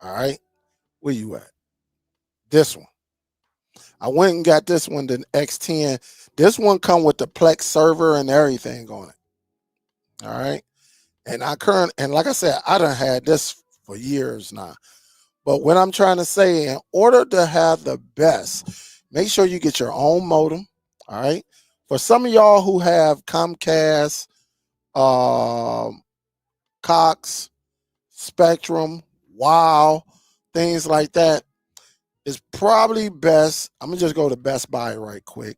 All right. Where you at? This one. I went and got this one, the X10. This one come with the Plex server and everything on it. All right. And like I said, I done had this for years now. But what I'm trying to say, in order to have the best, make sure you get your own modem. All right. For some of y'all who have Comcast, Cox, Spectrum, Wow, things like that, it's probably best. I'm gonna just go to Best Buy right quick.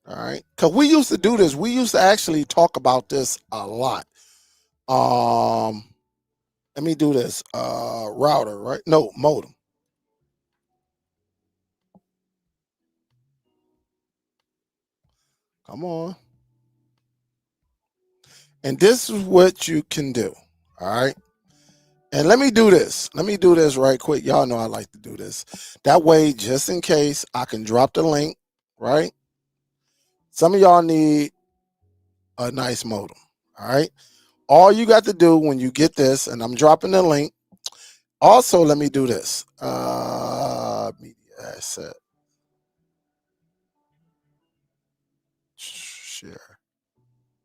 All right, because we used to do this. We used to actually talk about this a lot. Let me do this. Router, right? No, modem. Come on. And this is what you can do. All right. And let me do this. Let me do this right quick. Y'all know I like to do this. That way, just in case, I can drop the link, right? Some of y'all need a nice modem. All right. All you got to do when you get this, and I'm dropping the link. Also, let me do this. Media asset. Share.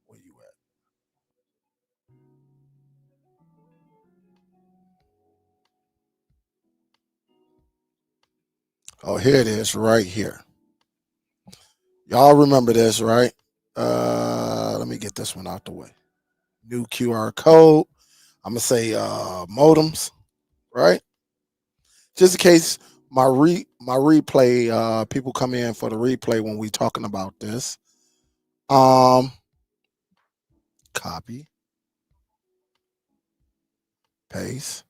Where you at? Oh, here it is right here. Y'all remember this, right? Let me get this one out the way. New QR code. I'm gonna say modems, right? Just in case my replay, people come in for the replay when we talking about this. Copy, paste,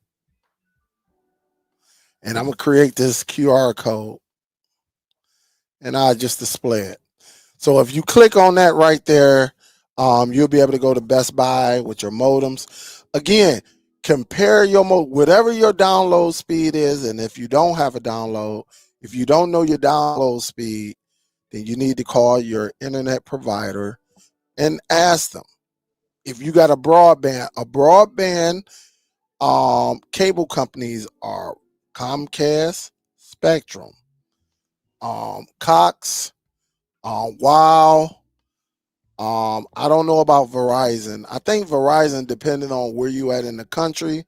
and I'm gonna create this QR code, and I'll just display it. So if you click on that right there, you'll be able to go to Best Buy with your modems. Again, compare your whatever your download speed is, and if you don't have a download, if you don't know your download speed, then you need to call your internet provider and ask them. If you got a broadband Cable companies are Comcast, Spectrum, Cox, Wow. I don't know about Verizon. I think Verizon, depending on where you at in the country,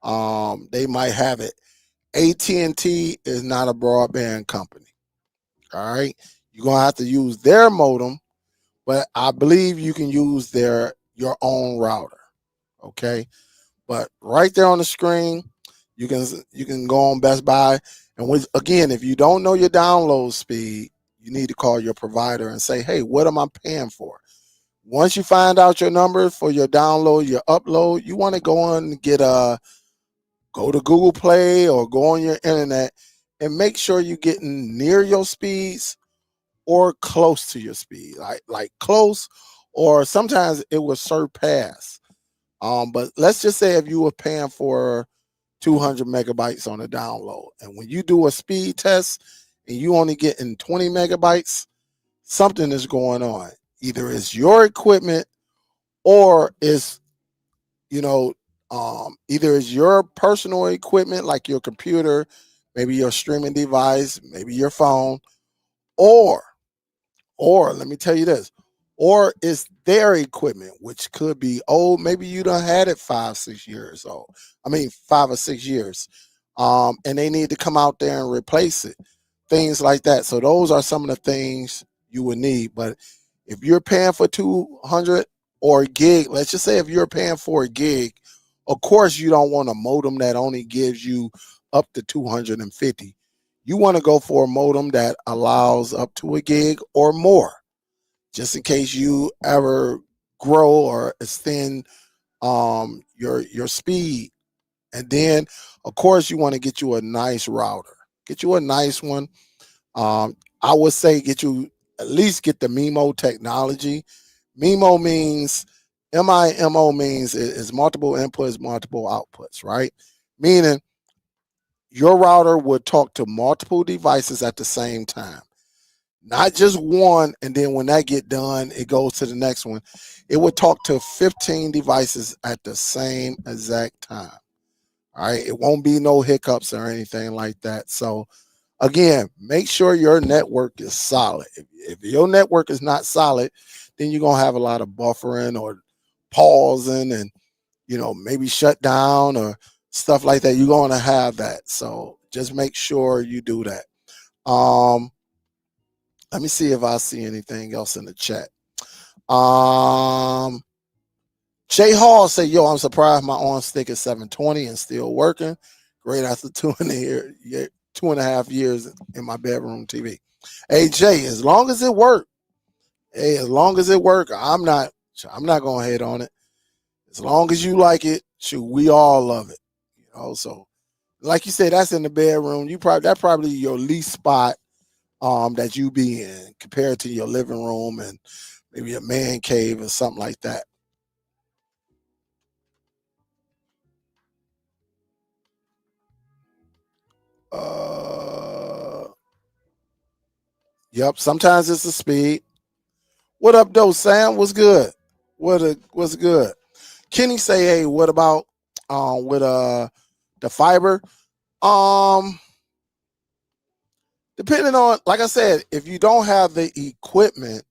they might have it. AT&T is not a broadband company. All right, you're gonna have to use their modem, but I believe you can use your own router. Okay, but right there on the screen, you can go on Best Buy, and again, if you don't know your download speed, you need to call your provider and say, hey, what am I paying for? Once you find out your number for your download, your upload, you want to go on and go to Google Play or go on your internet and make sure you're getting near your speeds or close to your speed, like close, or sometimes it will surpass. But let's just say if you were paying for 200 megabytes on a download, and when you do a speed test and you only getting 20 megabytes, something is going on. Either it's your equipment or it's you know either it's your personal equipment like your computer, maybe your streaming device, maybe your phone, or let me tell you this, or it's their equipment, which could be old. Maybe you done had it 5 6 years old. I mean 5 or 6 years, and they need to come out there and replace it. Things like that. So those are some of the things you would need. But if you're paying for 200 or a gig, let's just say if you're paying for a gig, of course you don't want a modem that only gives you up to 250. You want to go for a modem that allows up to a gig or more, just in case you ever grow or extend your speed. And then, of course, you want to get you a nice router. Get you a nice one. I would say at least get the MIMO technology. MIMO means MIMO means is multiple inputs, multiple outputs, right? Meaning your router would talk to multiple devices at the same time, not just one, and then when that get done, it goes to the next one. It would talk to 15 devices at the same exact time. All right, it won't be no hiccups or anything like that. So again, make sure your network is solid. If your network is not solid, then you're gonna have a lot of buffering or pausing, and maybe shut down or stuff like that. You're gonna have that. So just make sure you do that. Um, Let me see if I see anything else in the chat. Um, Jay Hall said, "Yo, I'm surprised my on stick is 720 and still working. Great after 2.5 years in my bedroom TV." Hey Jay, as long as it work, I'm not gonna hate on it. As long as you like it, shoot, we all love it. So like you said, that's in the bedroom. That's probably your least spot that you be in compared to your living room and maybe a man cave or something like that. Uh, yep. Sometimes it's the speed. What up, though, Sam? What's good? What's good? Kenny say, hey, what about with the fiber? Um, Depending on, like I said, if you don't have the equipment,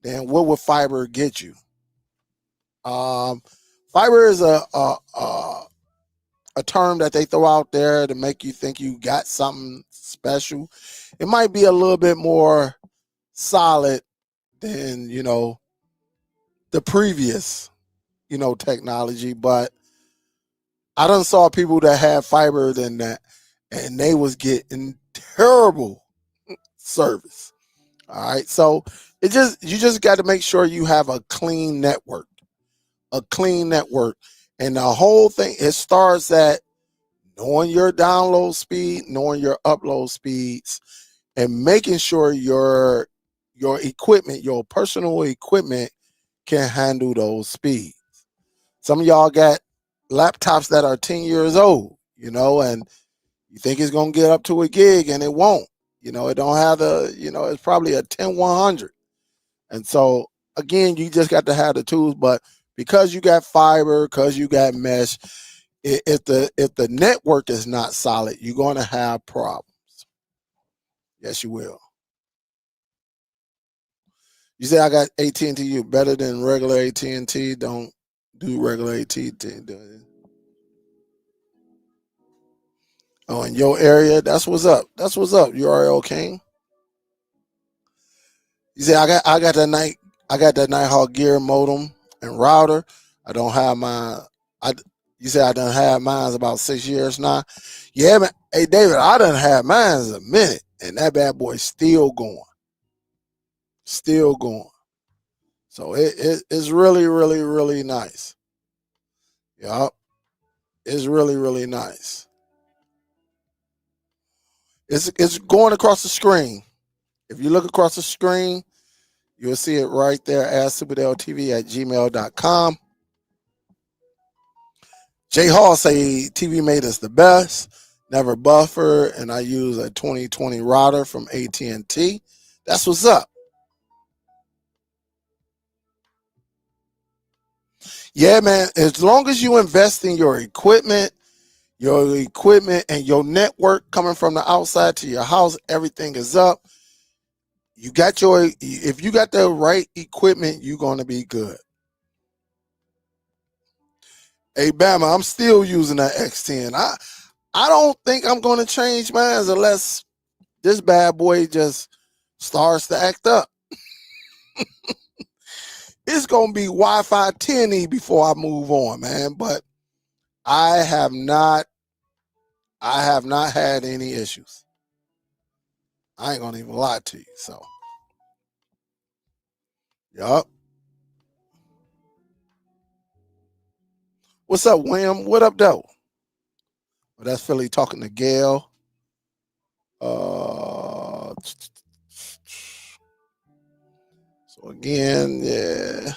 then what would fiber get you? Um, Fiber is a term that they throw out there to make you think you got something special. It might be a little bit more solid than the previous technology, but I done saw people that had fiber than that, and they was getting terrible service. All right, so you just got to make sure you have a clean network, and the whole thing, it starts at knowing your download speed, knowing your upload speeds, and making sure your equipment, your personal equipment, can handle those speeds. Some of y'all got laptops that are 10 years old, and you think it's gonna get up to a gig and it won't. It don't have it's probably a 10100. And so again, you just got to have the tools, but because you got fiber, because you got mesh, If the network is not solid, you're going to have problems. Yes, you will. You say I got AT&T. You better than regular AT&T. Don't do regular AT&T. Oh, in your area, that's what's up. That's what's up. URL King. You say I got that Nighthawk Gear modem and router. I don't have my. I You say I done had mine about 6 years now. Yeah, man. Hey, David, I done had mine a minute, and that bad boy's still going, still going. So it's really, really, really nice. Yup, it's really, really nice. It's going across the screen. If you look across the screen, you'll see it right there. asksuperdelltv@gmail.com. Jay Hall say TV made us the best. Never buffer, and I use a 2020 router from AT&T. That's what's up. Yeah, man. As long as you invest in your equipment and your network coming from the outside to your house, everything is up. If you got the right equipment, you're gonna be good. Hey, Bama, I'm still using that X10. I don't think I'm gonna change mine unless this bad boy just starts to act up. It's gonna be Wi-Fi 10E before I move on, man. But I have not had any issues. I ain't gonna even lie to you. So, yup. What's up, William? What up, though? Well, that's Philly talking to Gail. So again, yeah,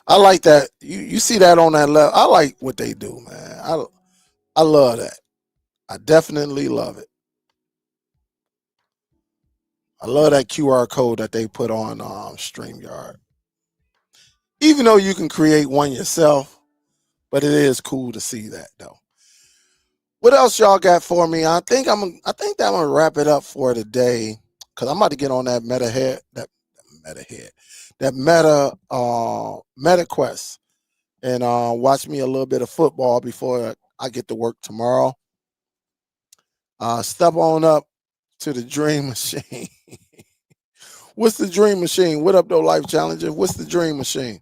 I like that. You see that on that level. I like what they do, man. I love that. I definitely love it. I love that QR code that they put on StreamYard. Even though you can create one yourself, but it is cool to see that though. What else y'all got for me? I think that I'm gonna wrap it up for today because I'm about to get on that meta quest and watch me a little bit of football before I get to work tomorrow. Step on up to the Dream Machine. What's the Dream Machine? What up, though, Life Challenger? What's the Dream Machine?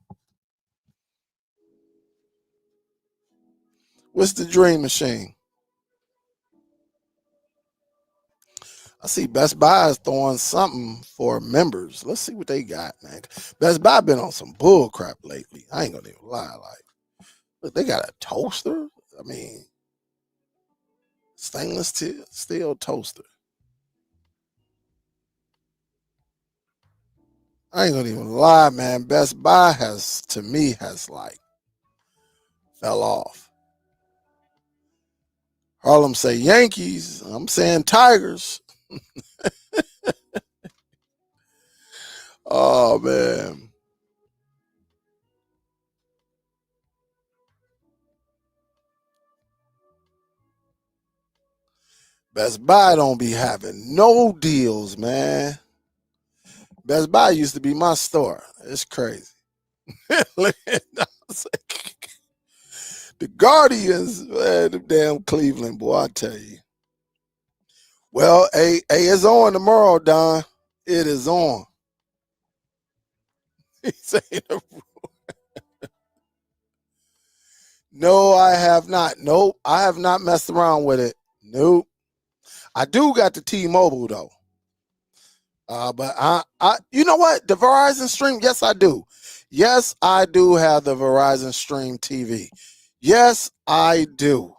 What's the Dream Machine? I see Best Buy is throwing something for members. Let's see what they got, man. Best Buy been on some bull crap lately. I ain't gonna even lie. Like, look, they got a toaster. I mean, stainless steel toaster. I ain't gonna even lie, man. Best Buy to me, like fell off. Harlem say Yankees. I'm saying Tigers. Oh man. Best Buy don't be having no deals, man. Best Buy used to be my store. It's crazy. The Guardians, man, the damn Cleveland boy, I tell you. Well, it's on tomorrow, Don. It is on. He saying, no, I have not. Nope, I have not messed around with it. Nope. I do got the T-Mobile though. But you know what? The Verizon Stream, yes, I do. Yes, I do have the Verizon Stream TV. Yes, I do.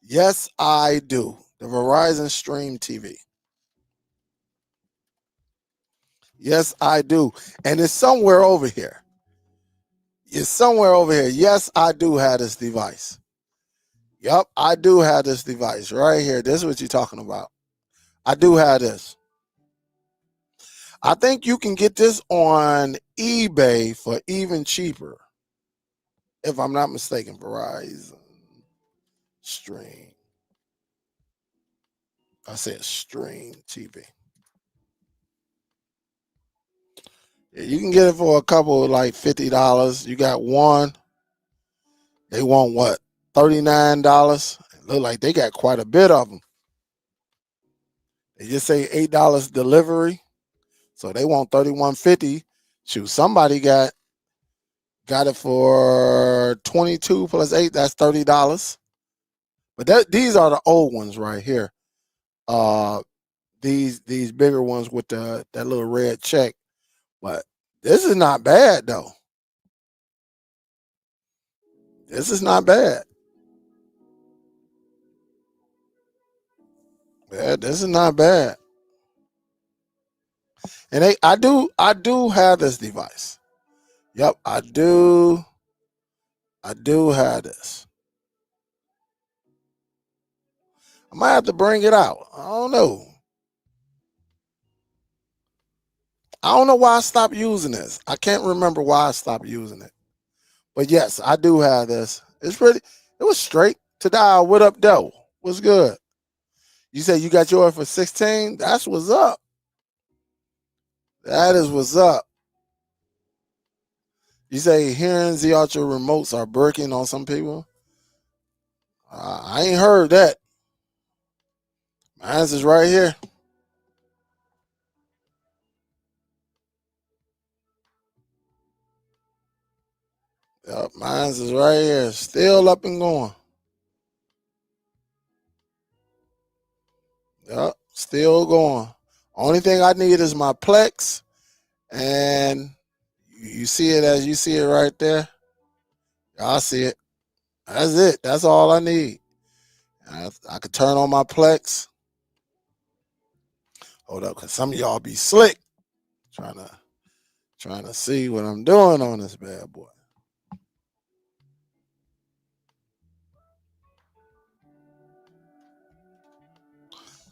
Yes, I do. The Verizon Stream TV. Yes, I do. And it's somewhere over here. It's somewhere over here. Yes, I do have this device. Yep, I do have this device right here. This is what you're talking about. I do have this. I think you can get this on eBay for even cheaper. if I'm not mistaken. Verizon Stream. I said Stream TV. Yeah, you can get it for a couple of like $50. You got one. They want what? $39. Look like they got quite a bit of them. They just say $8 delivery, so they want $31.50. Shoot, somebody got it for 22 plus 8. That's $30. But these are the old ones right here. These bigger ones with that little red check. But this is not bad though. This is not bad. Yeah, this is not bad. And I do have this device. Yep, I do have this. I might have to bring it out. I don't know. I don't know why I stopped using this. I can't remember why I stopped using it. But yes, I do have this. It was straight to dial. What up, though? What's good? You said you got yours for 16? That's what's up. That is what's up. You say hearing the Ultra remotes are breaking on some people? I ain't heard that. Mine's is right here. Yep, mine's is right here. Still up and going. Yep, still going. Only thing I need is my Plex, and you see it as you see it right there. I see it. That's it. That's all I need. I could turn on my Plex. Hold up, cause some of y'all be slick trying to see what I'm doing on this bad boy.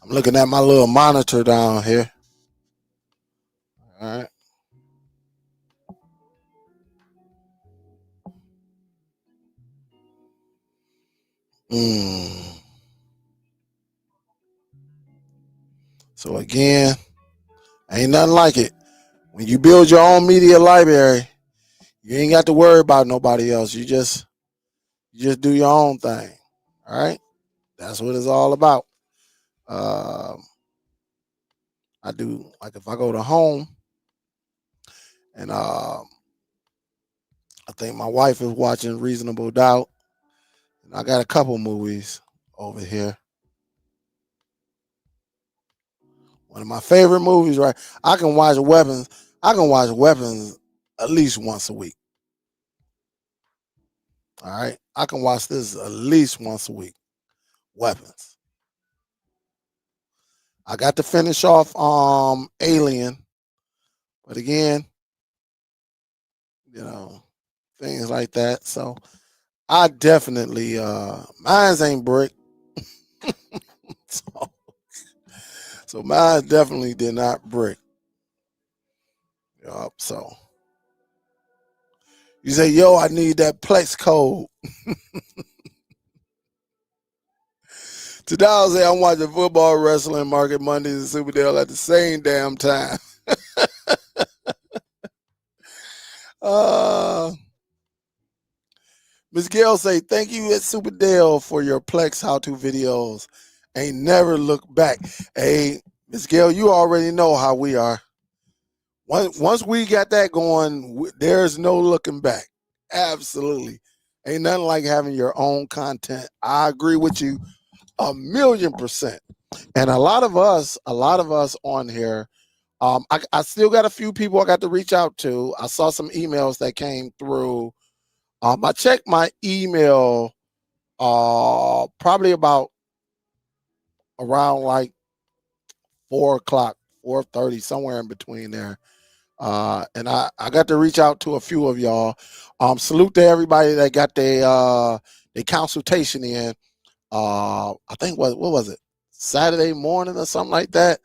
I'm looking at my little monitor down here. All right. So again, ain't nothing like it. When you build your own media library, you ain't got to worry about nobody else. You just do your own thing. All right. That's what it's all about. I do, like, if I go to home and I think my wife is watching Reasonable Doubt, and I got a couple movies over here. One of my favorite movies, right? I can watch Weapons. I can watch Weapons at least once a week. All right. I can watch this at least once a week. Weapons. I got to finish off Alien. But again, things like that. So I definitely mine's ain't brick. so mine definitely did not brick. Yup, so you say, yo, I need that Plex code. Today I'll say I'm watching football, wrestling, Market Mondays, and Superdell at the same damn time. Ms. Gail say, thank you at Superdell for your Plex how-to videos. Ain't never look back. Hey, Ms. Gail, you already know how we are. Once we got that going, there's no looking back. Absolutely. Ain't nothing like having your own content. I agree with you 1,000,000%. And a lot of us on here, I still got a few people I got to reach out to. I saw some emails that came through. I checked my email probably about around like 4:00, 4:30, somewhere in between there. And I got to reach out to a few of y'all. Salute to everybody that got their consultation in. I think what was it? Saturday morning or something like that.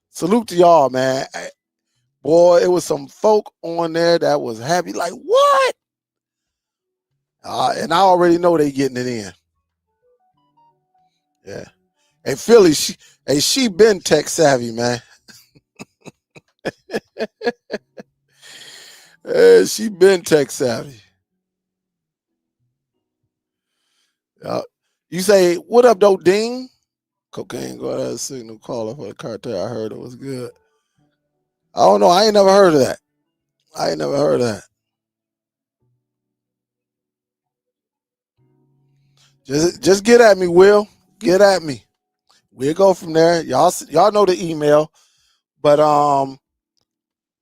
Salute to y'all, man. Boy, it was some folk on there that was happy. Like, what? And I already know they getting it in. Yeah. Hey, Philly, she been tech savvy, man. She been tech savvy. You say, what up, though, Dean? Cocaine go ahead signal caller for the cartel. I heard it was good. I don't know. I ain't never heard of that. I ain't never heard of that. Just get at me, Will. Get at me. We'll go from there. Y'all know the email. But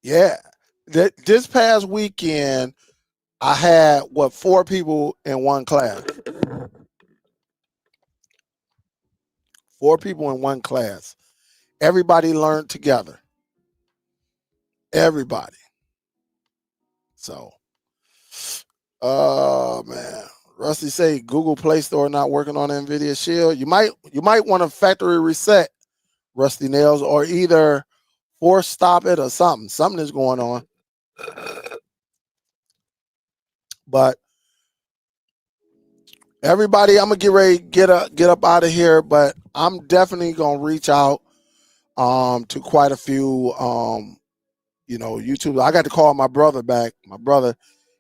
yeah. This past weekend, I had 4 people in one class. 4 people in one class. Everybody learned together. Everybody. So, man, Rusty say Google Play Store not working on NVIDIA Shield. You might want to factory reset, Rusty Nails, or either force stop it or something. Something is going on. But everybody, I'm gonna get ready, get up out of here. But I'm definitely gonna reach out to quite a few YouTube. I got to call my brother back. My brother,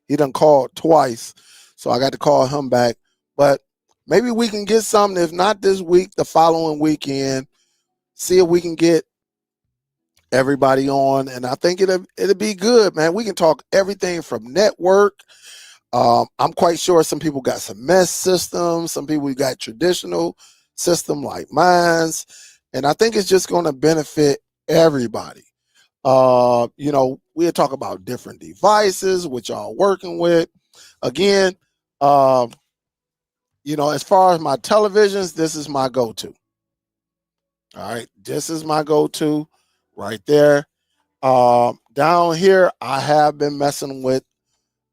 he done called twice, so I got to call him back. But maybe we can get something. If not this week, the following weekend. See if we can get everybody on, and I think it'll be good, man. We can talk everything from network. I'm quite sure some people got some mesh systems. Some people got traditional system like mine's, and I think it's just going to benefit everybody. We'll talk about different devices which y'all working with. Again, as far as my televisions, this is my go-to. All right, this is my go-to right there. Down here, I have been messing with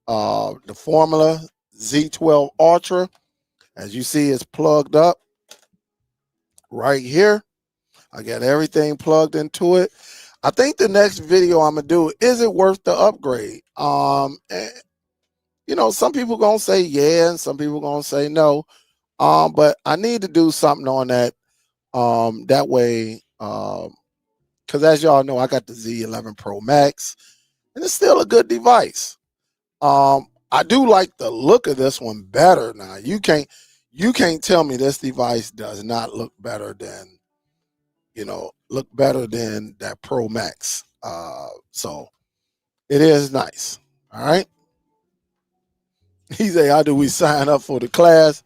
the Formula Z12 Ultra. As you see, it's plugged up right here. I got everything plugged into it. I think the next video I'm gonna do, is it worth the upgrade? Some people gonna say yeah, and some people gonna say no. But I need to do something on that. That way, because as y'all know, I got the Z11 Pro Max, and it's still a good device. I do like the look of this one better now. You can't tell me this device does not look better than that Pro Max. So it is nice. All right. He say, how do we sign up for the class?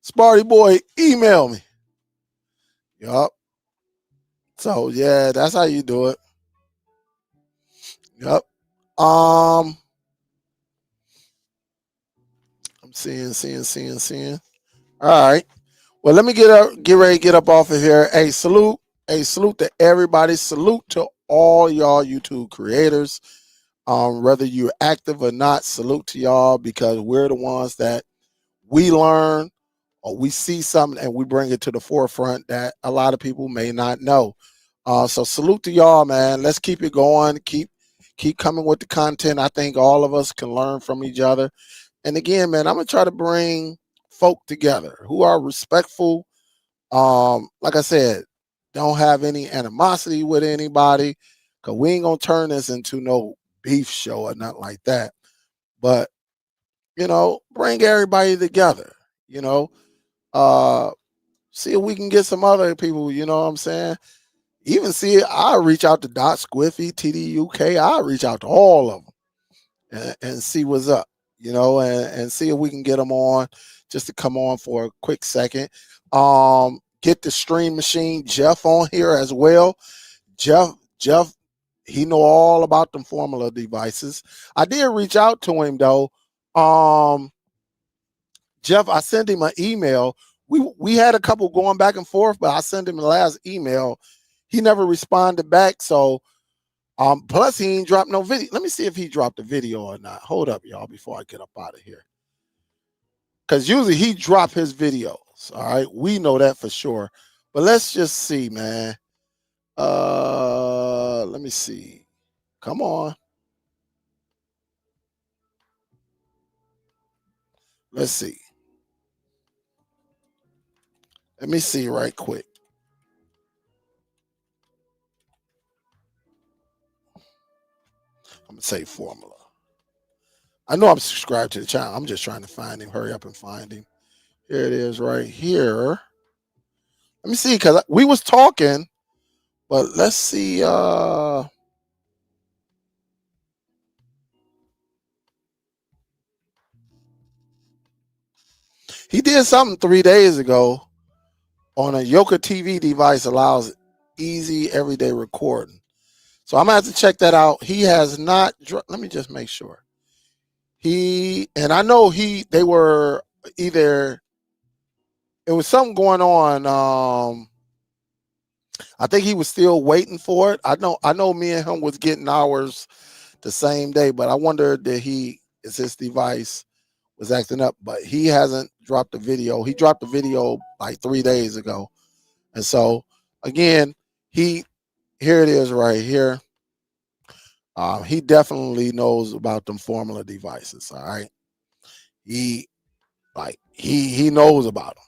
Sparty boy, email me. Yup. So yeah, that's how you do it. Yup. I'm seeing. All right. Well, let me get ready, get up off of here. Hey, salute to everybody. Salute to all y'all YouTube creators. Whether you're active or not, salute to y'all, because we're the ones that we learn or we see something and we bring it to the forefront that a lot of people may not know. So salute to y'all, man. Let's keep it going. Keep coming with the content. I think all of us can learn from each other. And again, man, I'm gonna try to bring folk together who are respectful. Like I said, don't have any animosity with anybody, because we ain't gonna turn this into no beef show or nothing like that. But bring everybody together. You know, uh, see if we can get some other people. You know what I'm saying? Even see, I reach out to Dot Squiffy, TDUK. I reach out to all of them and see what's up. And see if we can get them on, just to come on for a quick second. Get the Stream Machine Jeff on here as well. Jeff, he know all about them Formula devices. I did reach out to him though. Jeff, I sent him an email. We had a couple going back and forth, but I sent him the last email. He never responded back. So plus he ain't dropped no video. Let me see if he dropped a video or not. Hold up, y'all, before I get up out of here. Because usually he drop his videos. All right. We know that for sure. But let's just see, man. Let me see. Come on. Let's see. Let me see right quick. I'm gonna say formula. I know I'm subscribed to the channel. I'm just trying to find him. Hurry up and find him. Here it is right here. Let me see, because we was talking, but let's see. He did something 3 days ago on a Yoka TV device, allows easy everyday recording. So I'm gonna have to check that out. He has not. Let me just make sure. I know they were either. It was something going on. I think he was still waiting for it. I know me and him was getting ours the same day, but I wonder that his device was acting up, but he hasn't dropped the video. He dropped the video like 3 days ago. And so again, here it is right here. He definitely knows about them formula devices. All right. He knows about them.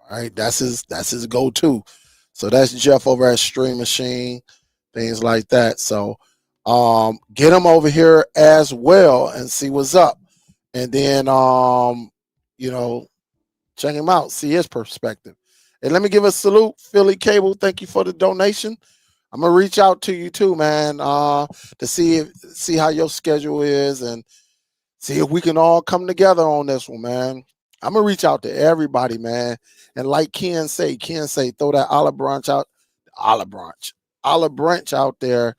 All right. That's his go-to. So that's Jeff over at Stream Machine, things like that. So get him over here as well and see what's up. And then check him out, see his perspective. And let me give a salute, Philly Cable. Thank you for the donation. I'm gonna reach out to you too, man, to see how your schedule is and see if we can all come together on this one, man. I'm gonna reach out to everybody, man. And like Ken say, throw that olive branch out there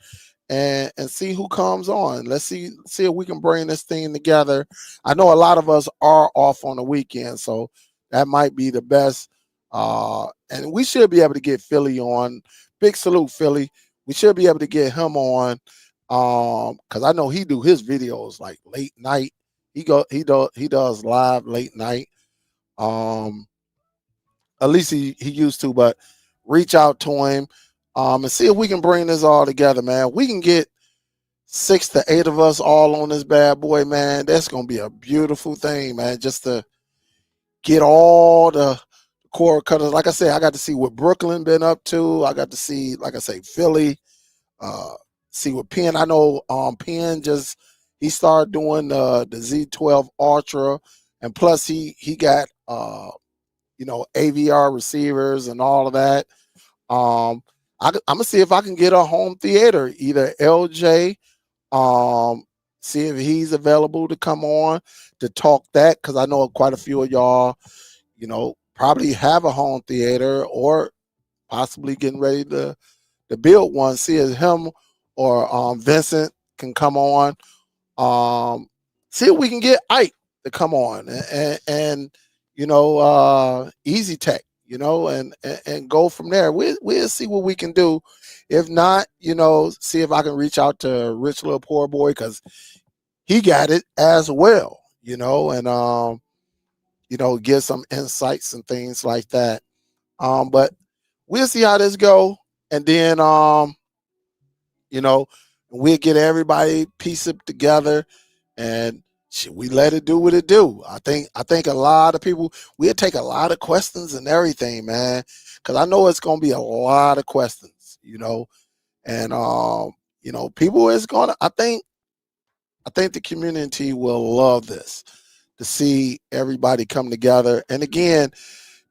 and see who comes on. Let's see if we can bring this thing together. I know a lot of us are off on the weekend, so that might be the best. And we should be able to get Philly on. Big salute, Philly. We should be able to get him on. Because I know he do his videos like late night. He does live late night. At least he used to, but reach out to him and see if we can bring this all together, man. We can get 6 to 8 of us all on this bad boy, man. That's gonna be a beautiful thing, man. Just to get all the core cutters. Like I said, I got to see what Brooklyn been up to. I got to see, like I say, Philly. See what Penn. I know Penn he started doing the Z12 Ultra, and plus he got AVR receivers and all of that. I'm gonna see if I can get a home theater, either LJ, see if he's available to come on to talk that, because I know quite a few of y'all, probably have a home theater or possibly getting ready to build one. See if him or Vincent can come on. See if we can get Ike to come on and Easy Tech, and go from there. We'll see what we can do. If not, see if I can reach out to Rich Little Poor Boy, because he got it as well, and get some insights and things like that. But we'll see how this go, and then we'll get everybody piece it together, and we let it do what it do. I think a lot of people, we'll take a lot of questions and everything, man, because I know it's gonna be a lot of questions, and people is gonna. I think the community will love this, to see everybody come together, and again,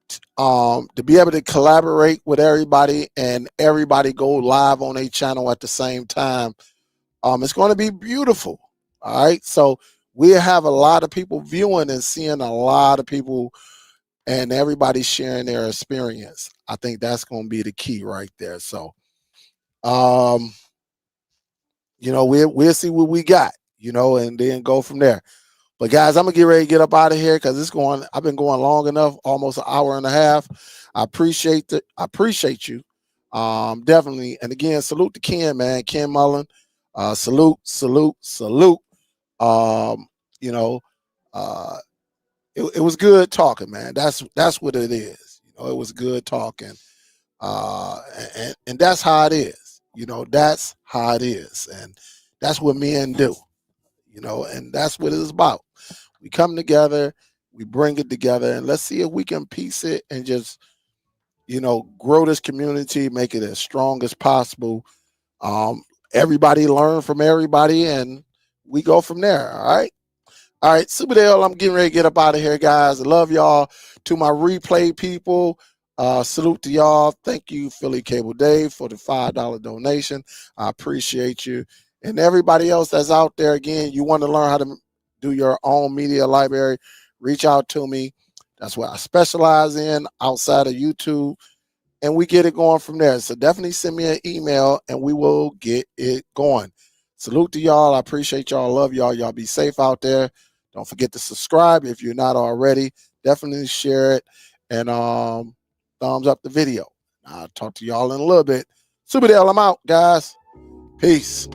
to be able to collaborate with everybody and everybody go live on a channel at the same time. It's going to be beautiful. All right. So we have a lot of people viewing and seeing a lot of people, and everybody sharing their experience. I think that's going to be the key right there. So, we'll see what we got, and then go from there. But guys, I'm gonna get ready to get up out of here, because I've been going long enough, almost an hour and a half. I appreciate you. Definitely. And again, salute to Ken, man. Ken Mullen. Salute. Um, you know, uh, it was good talking, man. That's what it is. It was good talking. And that's how it is. That's how it is. And that's what men do, and that's what it's about. We come together, We bring it together and let's see if we can piece it and just, grow this community, make it as strong as possible. Um, Everybody learn from everybody and we go from there. All right. All right, Superdell, I'm getting ready to get up out of here, guys. I love y'all. To my replay people, salute to y'all. Thank you, Philly Cable Dave, for the $5 donation. I appreciate you. And everybody else that's out there, again, you want to learn how to do your own media library, reach out to me. That's what I specialize in outside of YouTube. And we get it going from there. So definitely send me an email and we will get it going. Salute to y'all. I appreciate y'all. Love y'all. Y'all be safe out there. Don't forget to subscribe if you're not already. Definitely share it and thumbs up the video. I'll talk to y'all in a little bit. Superdell, I'm out, guys. Peace.